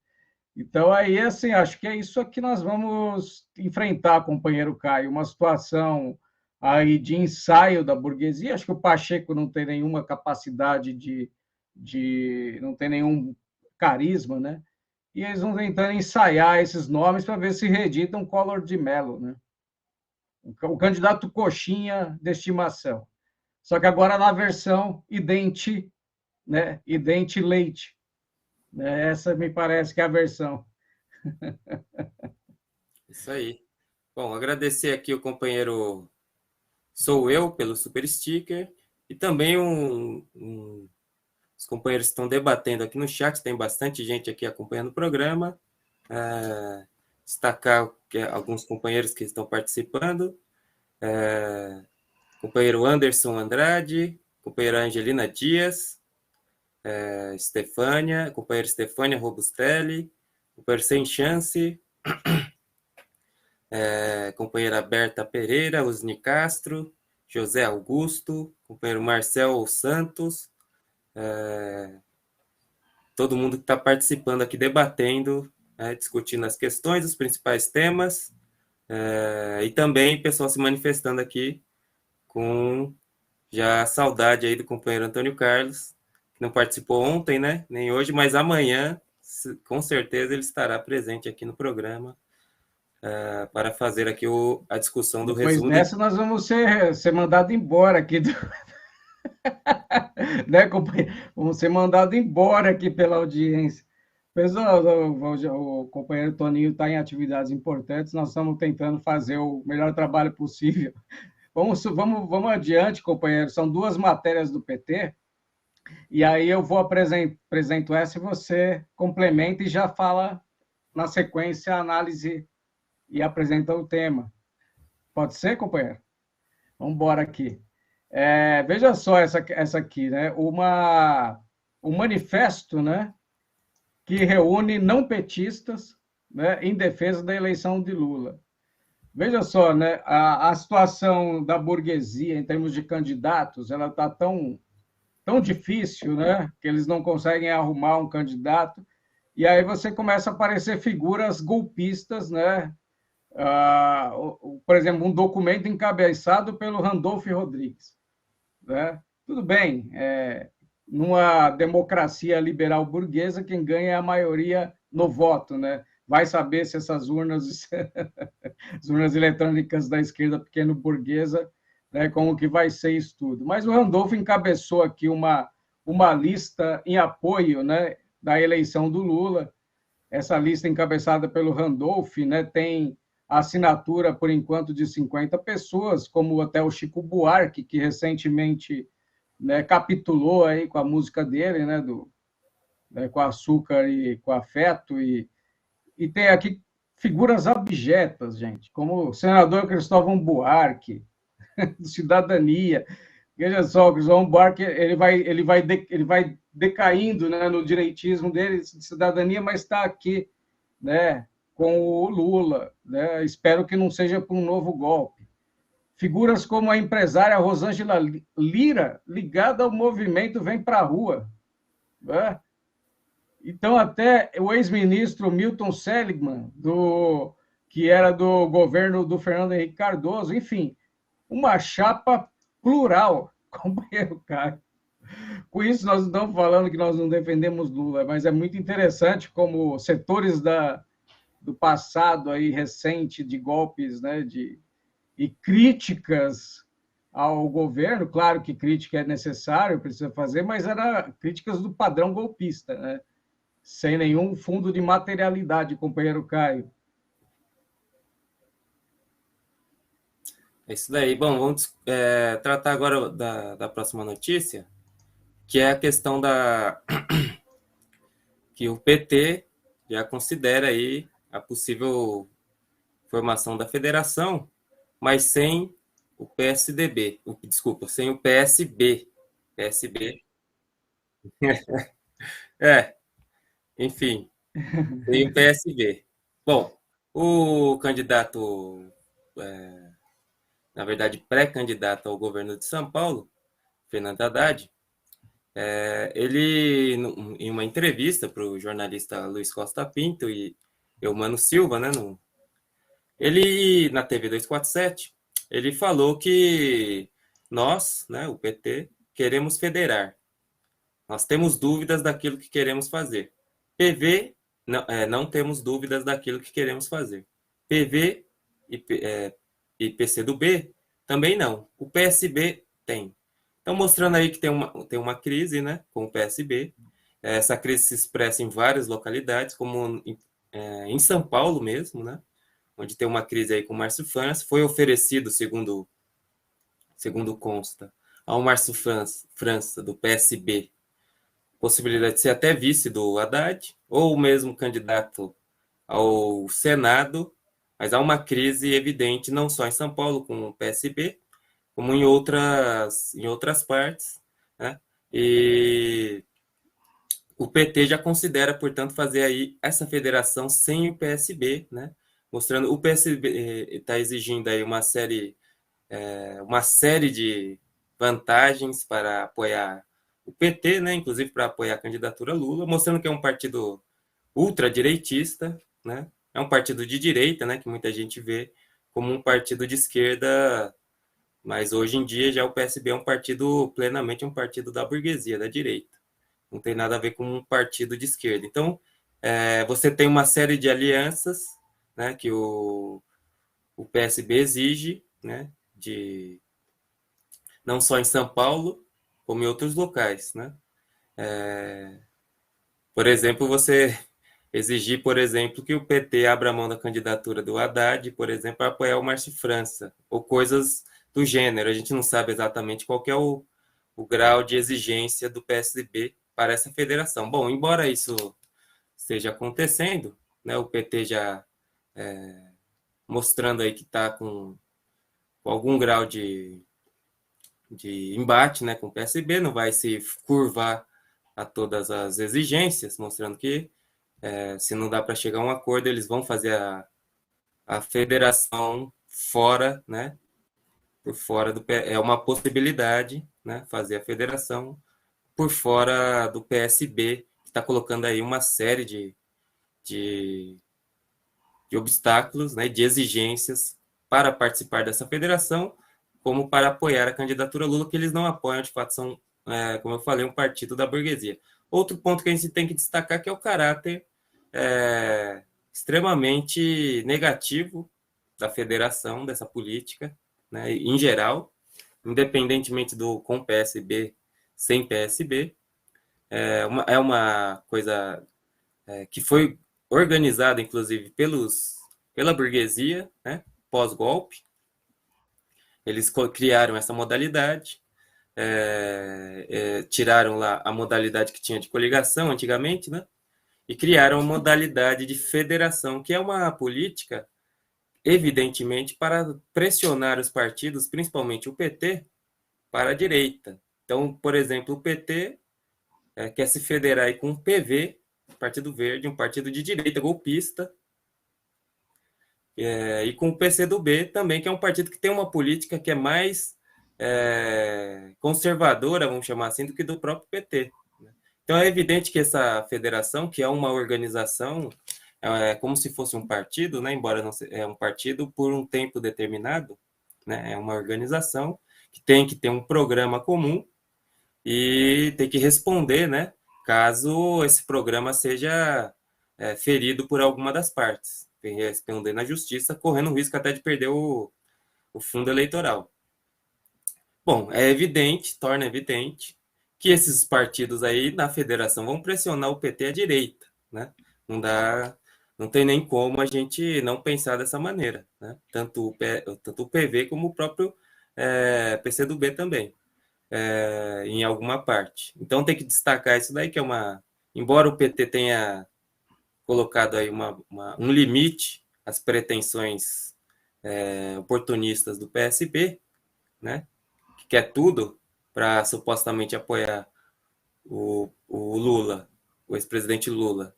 Então, aí, assim, acho que é isso que nós vamos enfrentar, companheiro Caio, uma situação aí de ensaio da burguesia. Acho que o Pacheco não tem nenhuma capacidade não tem nenhum carisma, né? E eles vão tentando ensaiar esses nomes para ver se reeditam Collor de Mello, né? O candidato coxinha de estimação. Só que agora na versão idente, né? Idente leite. Né? Essa me parece que é a versão. Isso aí. Bom, agradecer aqui o companheiro Sou Eu pelo super sticker e também os companheiros que estão debatendo aqui no chat, tem bastante gente aqui acompanhando o programa. Destacar alguns companheiros que estão participando. Companheiro Anderson Andrade, companheira Angelina Dias, companheira Estefânia Robustelli, companheiro Sem Chance, companheira Berta Pereira, Usni Castro, José Augusto, companheiro Marcel Santos, todo mundo que está participando aqui, debatendo, discutindo as questões, os principais temas, e também pessoal se manifestando aqui com já a saudade aí do companheiro Antônio Carlos, que não participou ontem, né? Nem hoje, mas amanhã, com certeza, ele estará presente aqui no programa para fazer aqui a discussão do Depois resumo. dessa, nós vamos ser mandados embora aqui. Né, companheiro? Vamos ser mandados embora aqui pela audiência. Pessoal, o companheiro Toninho está em atividades importantes, nós estamos tentando fazer o melhor trabalho possível. Vamos adiante, companheiro. São duas matérias do PT, e aí eu apresento essa e você complementa e já fala na sequência a análise e apresenta o tema. Pode ser, companheiro? Vamos embora aqui. Veja só essa aqui, né? Um manifesto, né? Que reúne não petistas, né? Em defesa da eleição de Lula. Veja só, né? A situação da burguesia em termos de candidatos, ela está tão difícil, né? Que eles não conseguem arrumar um candidato. E aí você começa a aparecer figuras golpistas, né? Por exemplo, um documento encabeçado pelo Randolph Rodrigues, né? Tudo bem, numa democracia liberal burguesa, quem ganha é a maioria no voto, né? Vai saber se essas urnas, as urnas eletrônicas da esquerda pequeno burguesa, né, como que vai ser isso tudo. Mas o Randolph encabeçou aqui uma lista em apoio, né, da eleição do Lula. Essa lista encabeçada pelo Randolph, né, tem a assinatura, por enquanto, de 50 pessoas, como até o Chico Buarque, que recentemente, né, capitulou aí com a música dele, né, com açúcar e com afeto, e tem aqui figuras abjetas, gente, como o senador Cristóvão Buarque, do Cidadania. Veja só, o Cristóvão Buarque ele vai decaindo, né, no direitismo dele de cidadania, mas está aqui, né, com o Lula. Né? Espero que não seja por um novo golpe. Figuras como a empresária Rosângela Lira, ligada ao movimento Vem para a Rua. Né? Então, até o ex-ministro Milton Seligman, que era do governo do Fernando Henrique Cardoso, enfim, uma chapa plural, companheiro Caio. Com isso, nós não estamos falando que nós não defendemos Lula, mas é muito interessante como setores do passado aí recente de golpes, né, e críticas ao governo, claro que crítica é necessário, precisa fazer, mas eram críticas do padrão golpista, né? Sem nenhum fundo de materialidade, companheiro Caio. É isso daí. Bom, vamos tratar agora da próxima notícia, que é a questão que o PT já considera aí a possível formação da federação, mas sem o PSDB, desculpa, sem o PSB. PSB. É, enfim, sem o PSB. Bom, o candidato, na verdade, pré-candidato ao governo de São Paulo, Fernando Haddad, ele, em uma entrevista para o jornalista Luiz Costa Pinto e Eumano Silva, né, ele, na TV 247, ele falou que nós, né, o PT, queremos federar. Nós temos dúvidas daquilo que queremos fazer. PV, não temos dúvidas daquilo que queremos fazer. PV e PCdoB também não. O PSB tem. Então, mostrando aí que tem uma crise, né, com o PSB. Essa crise se expressa em várias localidades, como em São Paulo mesmo, né, onde tem uma crise aí com o Márcio França. Foi oferecido, segundo consta, ao Márcio França, do PSB, possibilidade de ser até vice do Haddad, ou mesmo candidato ao Senado, mas há uma crise evidente não só em São Paulo com o PSB, como em outras partes, né? E o PT já considera, portanto, fazer aí essa federação sem o PSB, né? Mostrando o PSB está exigindo aí uma série de vantagens para apoiar o PT, né? Inclusive para apoiar a candidatura Lula, mostrando que é um partido ultradireitista, né? É um partido de direita, né? Que muita gente vê como um partido de esquerda, mas hoje em dia já o PSB é plenamente um partido da burguesia, da direita. Não tem nada a ver com um partido de esquerda. Então, você tem uma série de alianças, né? Que o PSB exige, né? Não só em São Paulo, como em outros locais, né? Por exemplo, você exigir, por exemplo, que o PT abra mão da candidatura do Haddad, por exemplo, para apoiar o Márcio França, ou coisas do gênero. A gente não sabe exatamente qual que é o grau de exigência do PSDB para essa federação. Bom, embora isso esteja acontecendo, né, o PT já mostrando aí que está com algum grau de embate, né, com o PSB, não vai se curvar a todas as exigências, mostrando que se não dá para chegar a um acordo, eles vão fazer a federação fora, né, por fora do é uma possibilidade, né, fazer a federação por fora do PSB, que está colocando aí uma série de, de obstáculos, né, de exigências para participar dessa federação, como para apoiar a candidatura Lula, que eles não apoiam, de fato, são, como eu falei, um partido da burguesia. Outro ponto que a gente tem que destacar que é o caráter extremamente negativo da federação, dessa política, né, em geral, independentemente do com PSB, sem PSB. É uma coisa que foi organizada, inclusive, pela burguesia, né, pós-golpe. Eles criaram essa modalidade, tiraram lá a modalidade que tinha de coligação antigamente, né, e criaram a modalidade de federação, que é uma política, evidentemente, para pressionar os partidos, principalmente o PT, para a direita. Então, por exemplo, o PT quer se federar aí com o PV, Partido Verde, um partido de direita golpista, e com o PCdoB também, que é um partido que tem uma política que é mais conservadora, vamos chamar assim, do que do próprio PT. Então é evidente que essa federação, que é uma organização, é como se fosse um partido, né? Embora não seja um partido por um tempo determinado, né? É uma organização que tem que ter um programa comum e tem que responder, né? Caso esse programa seja ferido por alguma das partes, tem que responder na justiça, correndo o risco até de perder o fundo eleitoral. Bom, é evidente, torna evidente que esses partidos aí na federação vão pressionar o PT à direita, né? Não tem nem como a gente não pensar dessa maneira, né? Tanto o PV como o próprio PCdoB também, em alguma parte. Então tem que destacar isso daí, que embora o PT tenha colocado aí um limite às pretensões oportunistas do PSB, né? Que quer tudo para supostamente apoiar o Lula, o ex-presidente Lula,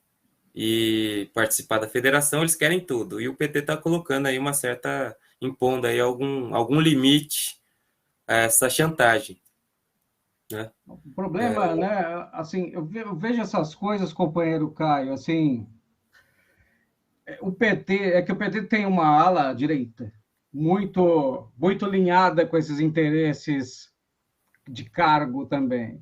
e participar da federação, eles querem tudo. E o PT está colocando aí impondo aí algum limite a essa chantagem. Né? O problema, né, assim, eu vejo essas coisas, companheiro Caio, assim, o PT tem uma ala direita muito alinhada com esses interesses de cargo também.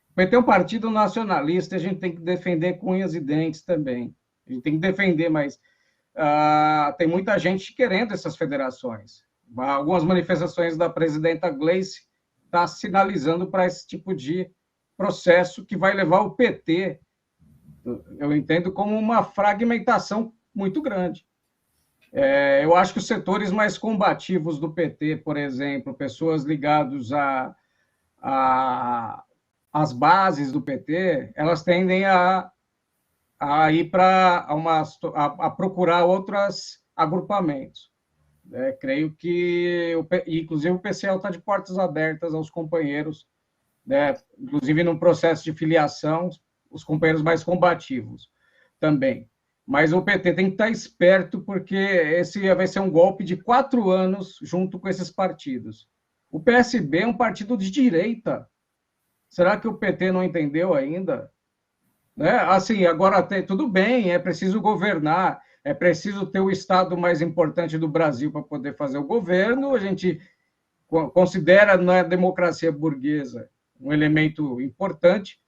O PT é um partido nacionalista, a gente tem que defender com unhas e dentes também. A gente tem que defender, mas tem muita gente querendo essas federações. Algumas manifestações da presidenta Gleice estão sinalizando para esse tipo de processo que vai levar o PT, eu entendo, como uma fragmentação muito grande. Eu acho que os setores mais combativos do PT, por exemplo, pessoas ligadas às bases do PT, elas tendem a ir a procurar outros agrupamentos. Creio que, inclusive, o PCL está de portas abertas aos companheiros, né? Inclusive no processo de filiação, os companheiros mais combativos também. Mas o PT tem que estar esperto, porque esse vai ser um golpe de 4 anos junto com esses partidos. O PSB é um partido de direita. Será que o PT não entendeu ainda? Né? Assim, agora tudo bem, é preciso governar, é preciso ter o Estado mais importante do Brasil para poder fazer o governo. A gente considera na democracia burguesa um elemento importante,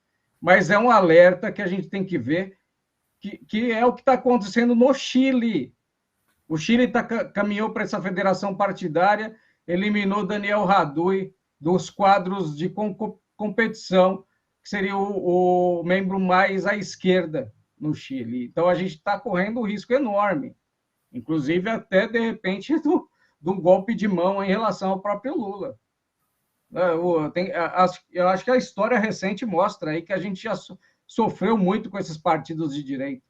mas é um alerta que a gente tem que ver, que é o que está acontecendo no Chile. O Chile caminhou para essa federação partidária, eliminou Daniel Radui dos quadros de competição, que seria o membro mais à esquerda no Chile. Então, a gente está correndo um risco enorme, inclusive até, de repente, de um golpe de mão em relação ao próprio Lula. Eu acho que a história recente mostra aí que a gente já sofreu muito com esses partidos de direita.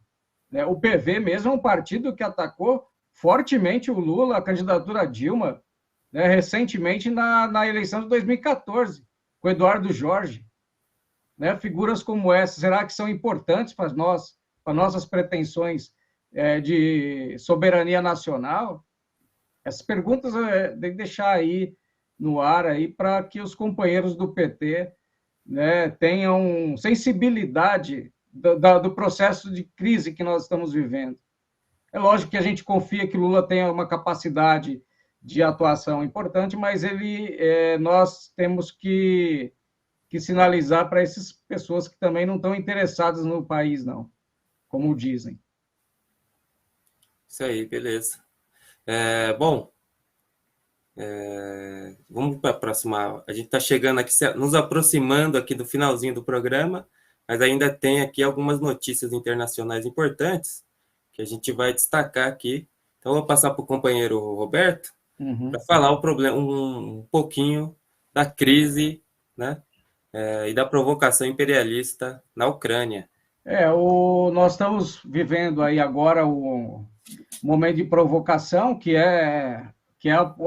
O PV mesmo é um partido que atacou fortemente o Lula, a candidatura Dilma. né, recentemente na eleição de 2014, com Eduardo Jorge. Né? Figuras como essa, será que são importantes para nós, para nossas pretensões de soberania nacional? Essas perguntas tem que deixar aí no ar aí para que os companheiros do PT, né, tenham sensibilidade do processo de crise que nós estamos vivendo. É lógico que a gente confia que Lula tenha uma capacidade de atuação importante, mas nós temos que sinalizar para essas pessoas que também não estão interessadas no país, não, como dizem. Isso aí, beleza. Bom, vamos para a próxima. A gente está chegando aqui, nos aproximando aqui do finalzinho do programa, mas ainda tem aqui algumas notícias internacionais importantes que a gente vai destacar aqui. Então, eu vou passar para o companheiro Roberto para falar o problema, um pouquinho da crise, né, e da provocação imperialista na Ucrânia. Nós estamos vivendo aí agora o momento de provocação, que é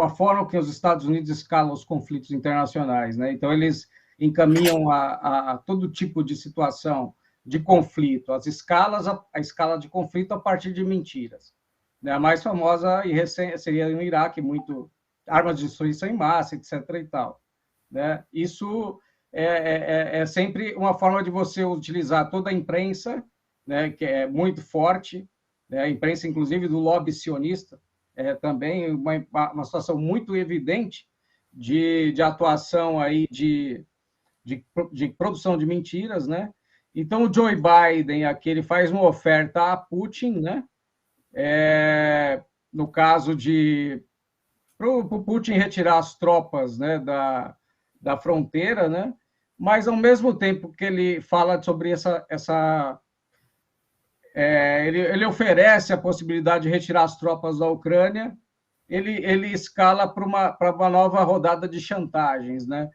a forma que os Estados Unidos escalam os conflitos internacionais, né? Então, eles encaminham a todo tipo de situação de conflito, a escala de conflito a partir de mentiras. Né? A mais famosa seria no Iraque, muito armas de destruição em massa, etc. e tal. Né? Isso é sempre uma forma de você utilizar toda a imprensa, né, que é muito forte, né, a imprensa, inclusive, do lobby sionista, também uma situação muito evidente de atuação aí de produção de mentiras, né? Então, o Joe Biden aqui, ele faz uma oferta a Putin, né? No caso para o Putin retirar as tropas, né, da fronteira, né? Mas, ao mesmo tempo que ele fala sobre ele oferece a possibilidade de retirar as tropas da Ucrânia, ele escala para uma nova rodada de chantagens, né?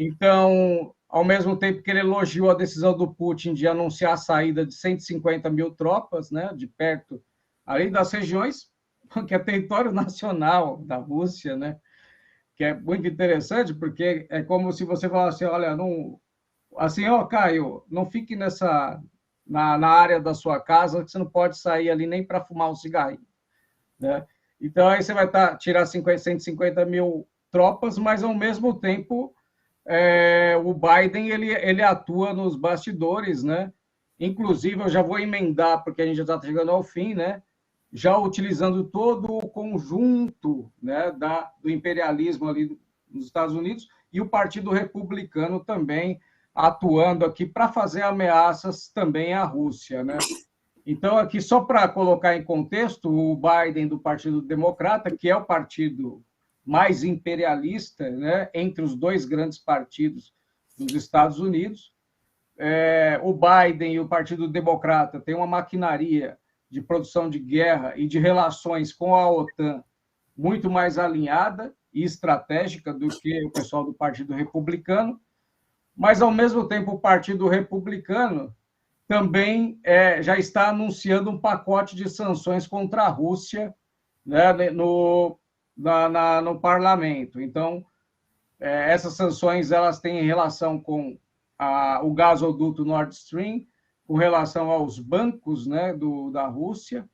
Então, ao mesmo tempo que ele elogiou a decisão do Putin de anunciar a saída de 150 mil tropas, né, de perto ali das regiões que é território nacional da Rússia, né? Que é muito interessante, porque é como se você falasse, olha, não, assim, ó, Caio, não fique na área da sua casa, que você não pode sair ali nem para fumar um cigarrinho, né? Então, aí você vai tirar 150 mil tropas, mas, ao mesmo tempo, o Biden ele atua nos bastidores, né? Inclusive, eu já vou emendar, porque a gente já está chegando ao fim, né? Já utilizando todo o conjunto, né, do imperialismo ali nos Estados Unidos e o Partido Republicano também atuando aqui para fazer ameaças também à Rússia, né? Então, aqui, só para colocar em contexto, o Biden do Partido Democrata, que é o partido mais imperialista, né, entre os dois grandes partidos dos Estados Unidos, o Biden e o Partido Democrata têm uma maquinaria de produção de guerra e de relações com a OTAN muito mais alinhada e estratégica do que o pessoal do Partido Republicano, mas, ao mesmo tempo, o Partido Republicano também já está anunciando um pacote de sanções contra a Rússia, né, no parlamento. Então, essas sanções elas têm relação com o gasoduto Nord Stream, com relação aos bancos, né, da Rússia.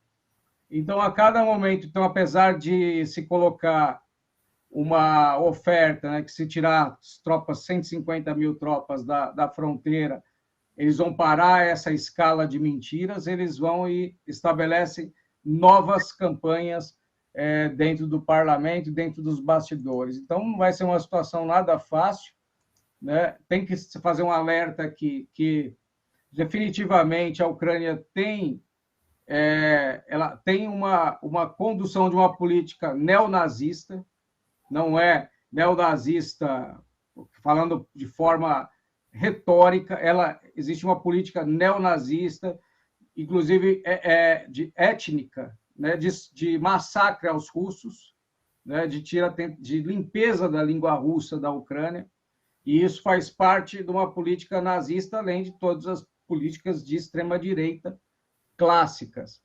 Então, a cada momento, então, apesar de se colocar uma oferta, né, que se tirar as tropas, 150 mil tropas da fronteira, eles vão parar essa escala de mentiras, eles vão e estabelecem novas campanhas dentro do parlamento, dentro dos bastidores. Então, não vai ser uma situação nada fácil, né? Tem que fazer um alerta aqui que definitivamente a Ucrânia ela tem uma condução de uma política neonazista, não é neonazista falando de forma retórica, existe uma política neonazista, inclusive de étnica, né, de massacre aos russos, né, de limpeza da língua russa da Ucrânia, e isso faz parte de uma política nazista, além de todas as políticas de extrema-direita clássicas.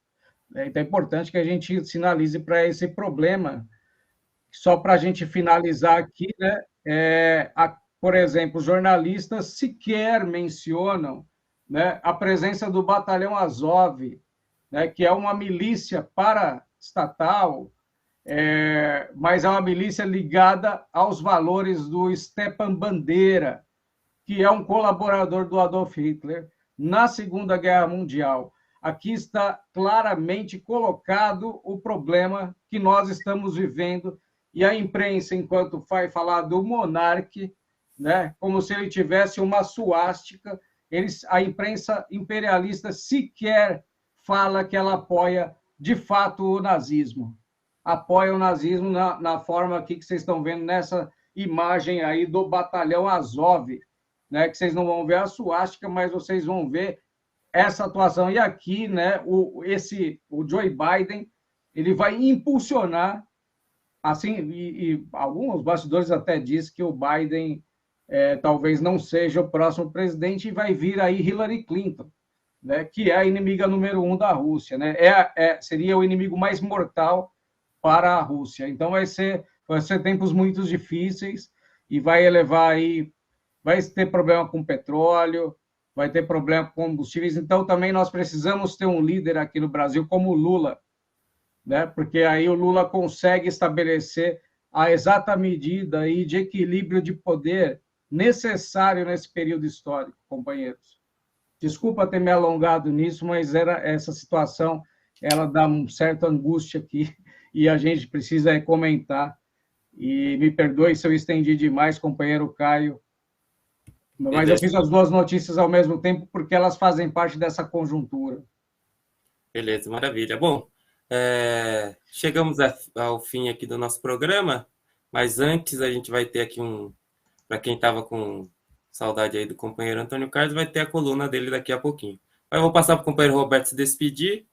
Então, é importante que a gente sinalize para esse problema Só para a gente finalizar aqui, né? Por exemplo, jornalistas sequer mencionam, né, a presença do Batalhão Azov, né, que é uma milícia paraestatal, mas é uma milícia ligada aos valores do Stepan Bandeira, que é um colaborador do Adolf Hitler na Segunda Guerra Mundial. Aqui está claramente colocado o problema que nós estamos vivendo, e a imprensa, enquanto vai falar do monarca, né, como se ele tivesse uma suástica, a imprensa imperialista sequer fala que ela apoia, de fato, o nazismo. Apoia o nazismo na forma aqui que vocês estão vendo nessa imagem aí do Batalhão Azov, né, que vocês não vão ver a suástica, mas vocês vão ver essa atuação. E aqui, né, o Joe Biden, ele vai impulsionar, assim, e alguns bastidores até dizem que o Biden talvez não seja o próximo presidente e vai vir aí Hillary Clinton, né, que é a inimiga número 1 da Rússia, né? Seria o inimigo mais mortal para a Rússia. Então vai ser tempos muito difíceis e vai elevar aí, vai ter problema com petróleo, vai ter problema com combustíveis. Então também nós precisamos ter um líder aqui no Brasil como o Lula, né? Porque aí o Lula consegue estabelecer a exata medida aí de equilíbrio de poder necessário nesse período histórico, companheiros. Desculpa ter me alongado nisso, mas essa situação, ela dá uma certa angústia aqui e a gente precisa comentar. E me perdoe se eu estendi demais, companheiro Caio, mas eu fiz as duas notícias ao mesmo tempo porque elas fazem parte dessa conjuntura. Beleza, maravilha. Bom, chegamos ao fim aqui do nosso programa, mas antes a gente vai ter aqui para quem estava com saudade aí do companheiro Antônio Carlos, vai ter a coluna dele daqui a pouquinho. Eu vou passar para o companheiro Roberto se despedir,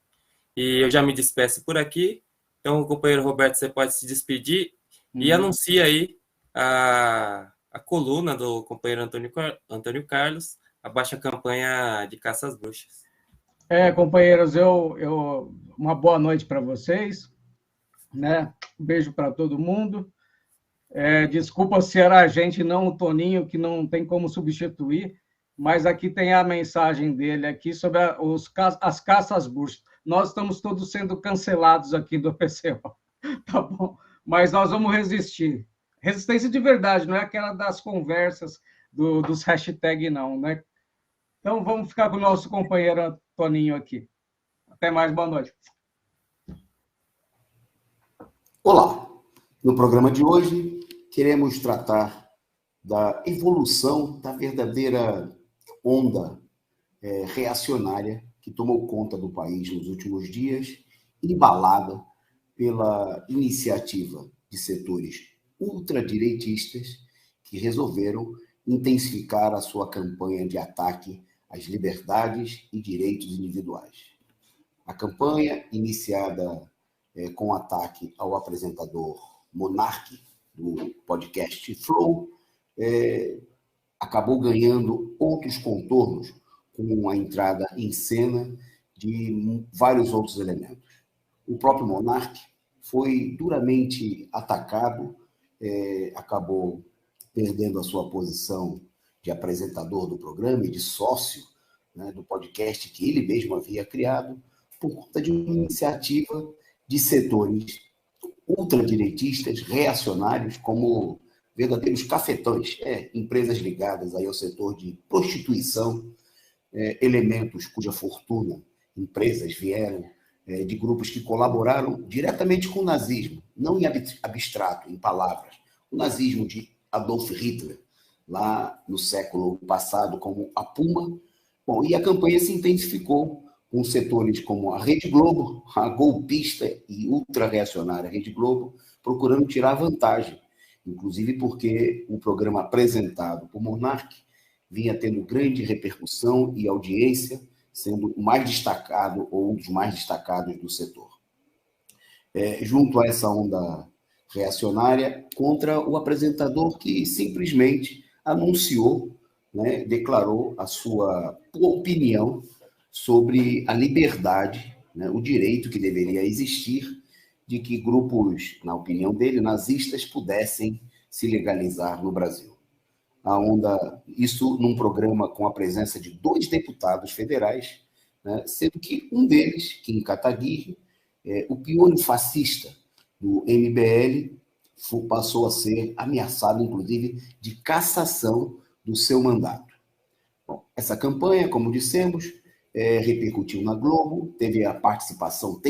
e eu já me despeço por aqui. Então, companheiro Roberto, você pode se despedir e anuncia aí a coluna do companheiro Antônio Carlos, a baixa campanha de caça às bruxas. Companheiros, uma boa noite para vocês, né? Um beijo para todo mundo. Desculpa se era a gente, não o Toninho, que não tem como substituir, mas aqui tem a mensagem dele aqui sobre as caças às bruxas. Nós estamos todos sendo cancelados aqui do PCO, tá bom? Mas nós vamos resistir. Resistência de verdade, não é aquela das conversas dos hashtags, não, né? Então, vamos ficar com o nosso companheiro Toninho aqui. Até mais, boa noite. Olá! No programa de hoje, queremos tratar da evolução da verdadeira onda reacionária que tomou conta do país nos últimos dias, embalada pela iniciativa de setores ultradireitistas que resolveram intensificar a sua campanha de ataque às liberdades e direitos individuais. A campanha, iniciada com ataque ao apresentador Monark, do podcast Flow, acabou ganhando outros contornos com a entrada em cena de vários outros elementos. O próprio Monark foi duramente atacado, acabou perdendo a sua posição de apresentador do programa e de sócio, né, do podcast que ele mesmo havia criado, por conta de uma iniciativa de setores ultradireitistas, reacionários, como verdadeiros cafetões, empresas ligadas aí ao setor de prostituição, elementos cuja fortuna, empresas vieram de grupos que colaboraram diretamente com o nazismo, não em abstrato, em palavras. O nazismo de Adolf Hitler, lá no século passado, como a Puma. Bom, e a campanha se intensificou com setores como a Rede Globo, a golpista e ultra-reacionária Rede Globo, procurando tirar vantagem, inclusive porque o programa apresentado por Monark vinha tendo grande repercussão e audiência, sendo o mais destacado ou um dos mais destacados do setor. Junto a essa onda reacionária, contra o apresentador que simplesmente anunciou, né, declarou a sua opinião sobre a liberdade, né, o direito que deveria existir de que grupos, na opinião dele, nazistas pudessem se legalizar no Brasil. Isso num programa com a presença de 2 deputados federais, né, sendo que um deles, Kim Kataguiri, o pioneiro fascista do MBL, passou a ser ameaçado, inclusive, de cassação do seu mandato. Bom, essa campanha, como dissemos, repercutiu na Globo, tem a participação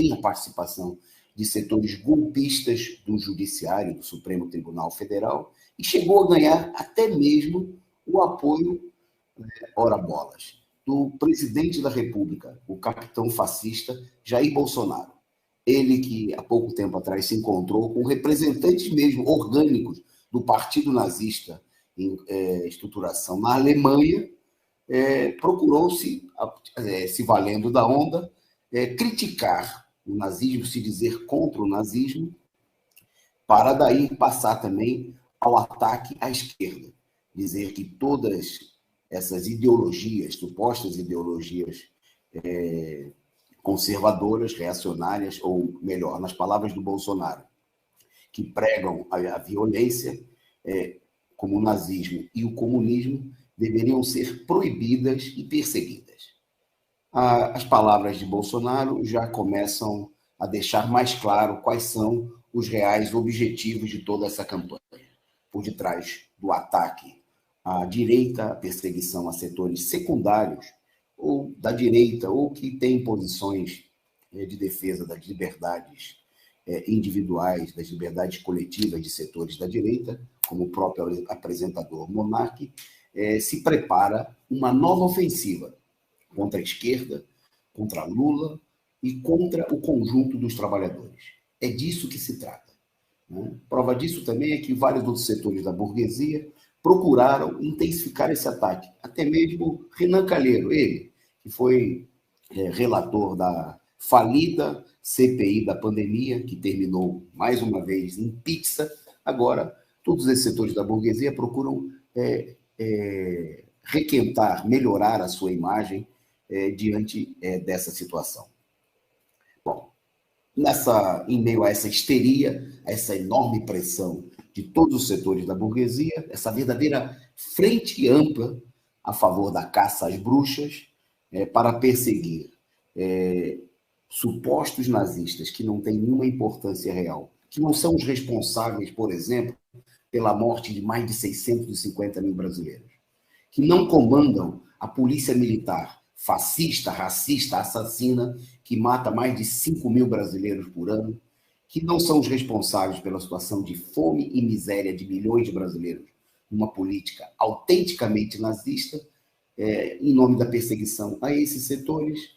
de setores golpistas do Judiciário, do Supremo Tribunal Federal, e chegou a ganhar até mesmo o apoio, ora bolas, do presidente da República, o capitão fascista Jair Bolsonaro. Ele que, há pouco tempo atrás, se encontrou com representantes mesmo orgânicos do Partido Nazista em estruturação na Alemanha, procurou-se, se valendo da onda, criticar o nazismo, se dizer contra o nazismo, para daí passar também ao ataque à esquerda. Dizer que todas essas ideologias, supostas ideologias conservadoras, reacionárias, ou melhor, nas palavras do Bolsonaro, que pregam a violência, como o nazismo e o comunismo, deveriam ser proibidas e perseguidas. As palavras de Bolsonaro já começam a deixar mais claro quais são os reais objetivos de toda essa campanha. Por detrás do ataque à direita, a perseguição a setores secundários, ou da direita, ou que têm posições de defesa das liberdades individuais, das liberdades coletivas de setores da direita, como o próprio apresentador Monark, se prepara uma nova ofensiva contra a esquerda, contra Lula e contra o conjunto dos trabalhadores. É disso que se trata. Né? Prova disso também é que vários outros setores da burguesia procuraram intensificar esse ataque. Até mesmo Renan Calheiros, ele, que foi relator da falida CPI da pandemia, que terminou, mais uma vez, em pizza. Agora, todos esses setores da burguesia procuram requentar, melhorar a sua imagem diante dessa situação. Bom, em meio a essa histeria, a essa enorme pressão de todos os setores da burguesia, essa verdadeira frente ampla a favor da caça às bruxas, para perseguir supostos nazistas que não têm nenhuma importância real, que não são os responsáveis, por exemplo, pela morte de mais de 650 mil brasileiros, que não comandam a polícia militar fascista, racista, assassina, que mata mais de 5 mil brasileiros por ano, que não são os responsáveis pela situação de fome e miséria de milhões de brasileiros, numa política autenticamente nazista, em nome da perseguição a esses setores,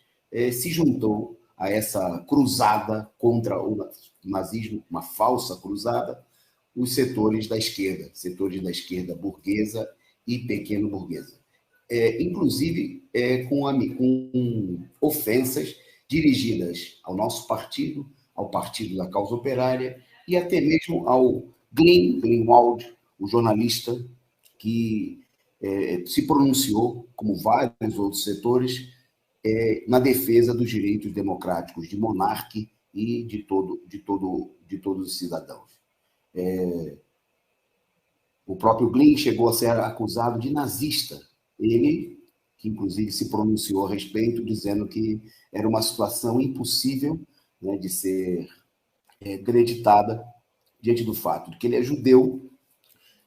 se juntou a essa cruzada contra o nazismo, uma falsa cruzada, os setores da esquerda burguesa e pequeno burguesa. Inclusive com ofensas dirigidas ao nosso partido, ao Partido da Causa Operária e até mesmo ao Glenn Greenwald, o jornalista que se pronunciou, como vários outros setores, na defesa dos direitos democráticos de Monark e de todos os cidadãos. O próprio Glenn chegou a ser acusado de nazista. Ele, que inclusive se pronunciou a respeito, dizendo que era uma situação impossível, né, de ser creditada diante do fato de que ele é judeu,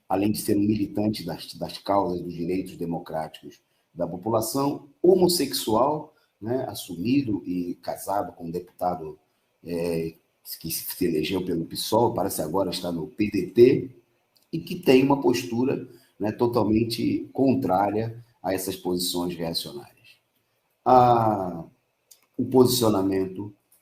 além de ser um militante das causas dos direitos democráticos da população, homossexual, né, assumido e casado com um deputado que se elegeu pelo PSOL, parece agora estar no PDT, e que tem uma postura, né, totalmente contrária a essas posições reacionárias.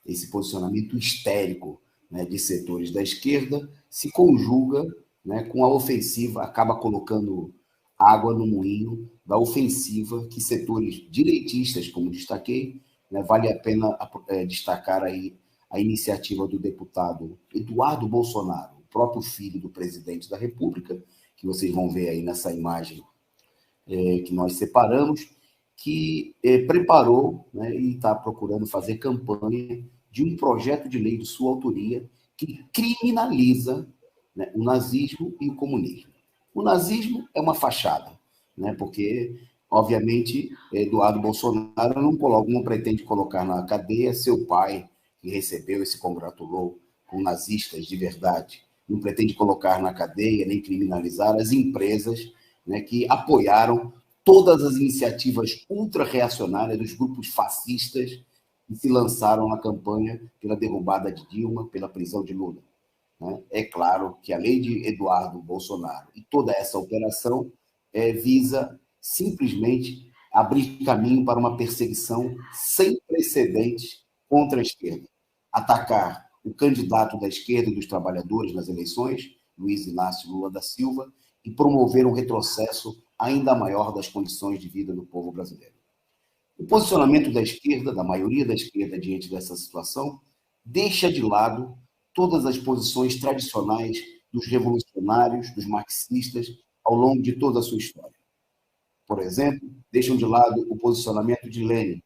Esse posicionamento histérico, né, de setores da esquerda se conjuga, né, com a ofensiva, acaba colocando água no moinho da ofensiva que setores direitistas, como destaquei, né, vale a pena destacar aí a iniciativa do deputado Eduardo Bolsonaro, o próprio filho do presidente da República, que vocês vão ver aí nessa imagem que nós separamos, que preparou, né, e está procurando fazer campanha de um projeto de lei de sua autoria que criminaliza, né, o nazismo e o comunismo. O nazismo é uma fachada, né, porque, obviamente, Eduardo Bolsonaro não pretende colocar na cadeia seu pai, que recebeu e se congratulou com nazistas de verdade. Não pretende colocar na cadeia nem criminalizar as empresas, né, que apoiaram todas as iniciativas ultra-reacionárias dos grupos fascistas que se lançaram na campanha pela derrubada de Dilma, pela prisão de Lula. É claro que a lei de Eduardo Bolsonaro e toda essa operação visa simplesmente abrir caminho para uma perseguição sem precedentes contra a esquerda. Atacar o candidato da esquerda e dos trabalhadores nas eleições, Luiz Inácio Lula da Silva, e promover um retrocesso ainda maior das condições de vida do povo brasileiro. O posicionamento da esquerda, da maioria da esquerda, diante dessa situação, deixa de lado todas as posições tradicionais dos revolucionários, dos marxistas, ao longo de toda a sua história. Por exemplo, deixam de lado o posicionamento de Lenin,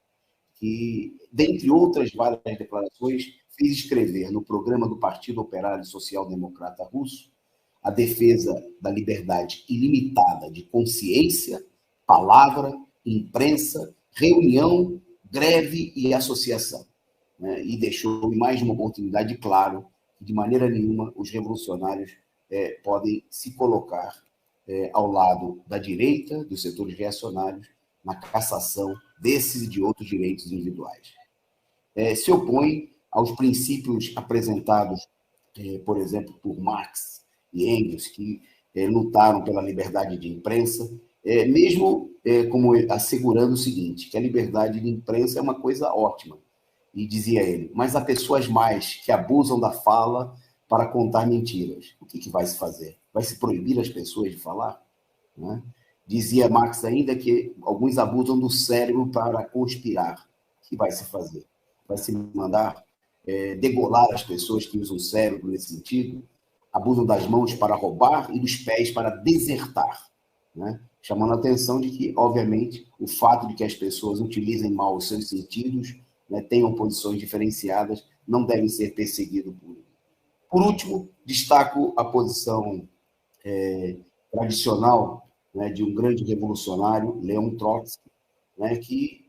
que, dentre outras várias declarações, fez escrever no programa do Partido Operário Social Democrata Russo a defesa da liberdade ilimitada de consciência, palavra, imprensa, reunião, greve e associação. E deixou em mais uma oportunidade claro que, de maneira nenhuma, os revolucionários podem se colocar ao lado da direita, dos setores reacionários, na cassação desses e de outros direitos individuais. Se opõe aos princípios apresentados, por exemplo, por Marx e Engels, que lutaram pela liberdade de imprensa, mesmo como assegurando o seguinte, que a liberdade de imprensa é uma coisa ótima. E dizia ele, mas há pessoas mais que abusam da fala para contar mentiras. O que vai se fazer? Vai se proibir as pessoas de falar? Né? Dizia Marx ainda que alguns abusam do cérebro para conspirar. O que vai se fazer? Vai se mandar degolar as pessoas que usam o cérebro nesse sentido? Abusam das mãos para roubar e dos pés para desertar. Né? Chamando a atenção de que, obviamente, o fato de que as pessoas utilizem mal os seus sentidos, né, tenham posições diferenciadas, não devem ser perseguidos por ele. Por último, destaco a posição tradicional, né, de um grande revolucionário, Leon Trotsky, né, que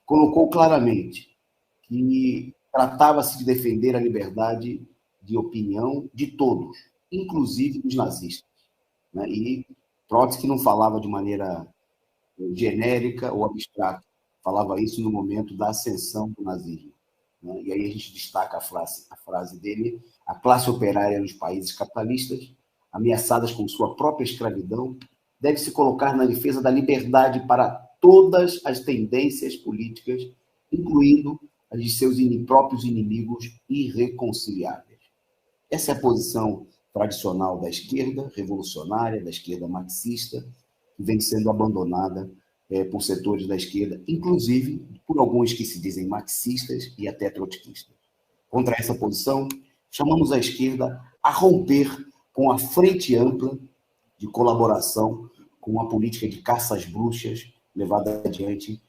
colocou claramente que tratava-se de defender a liberdade de opinião de todos, inclusive dos nazistas. Né? E Trotsky não falava de maneira genérica ou abstrata, falava isso no momento da ascensão do nazismo. Né? E aí a gente destaca a frase dele, a classe operária nos países capitalistas, ameaçadas com sua própria escravidão, deve se colocar na defesa da liberdade para todas as tendências políticas, incluindo as de seus próprios inimigos irreconciliáveis. Essa é a posição tradicional da esquerda revolucionária, da esquerda marxista, que vem sendo abandonada por setores da esquerda, inclusive por alguns que se dizem marxistas e até trotskistas. Contra essa posição, chamamos a esquerda a romper com a frente ampla de colaboração com a política de caça às bruxas levada adiante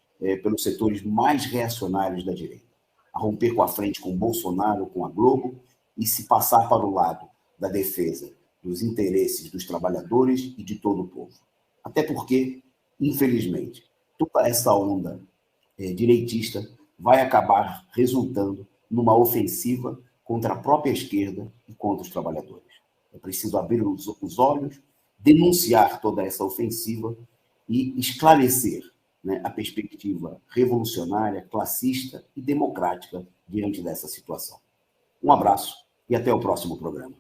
pelos setores mais reacionários da direita. A romper com a frente com Bolsonaro, com a Globo, e se passar para o lado da defesa dos interesses dos trabalhadores e de todo o povo. Até porque, infelizmente, toda essa onda direitista vai acabar resultando numa ofensiva contra a própria esquerda e contra os trabalhadores. É preciso abrir os olhos, denunciar toda essa ofensiva e esclarecer, né, a perspectiva revolucionária, classista e democrática diante dessa situação. Um abraço e até o próximo programa.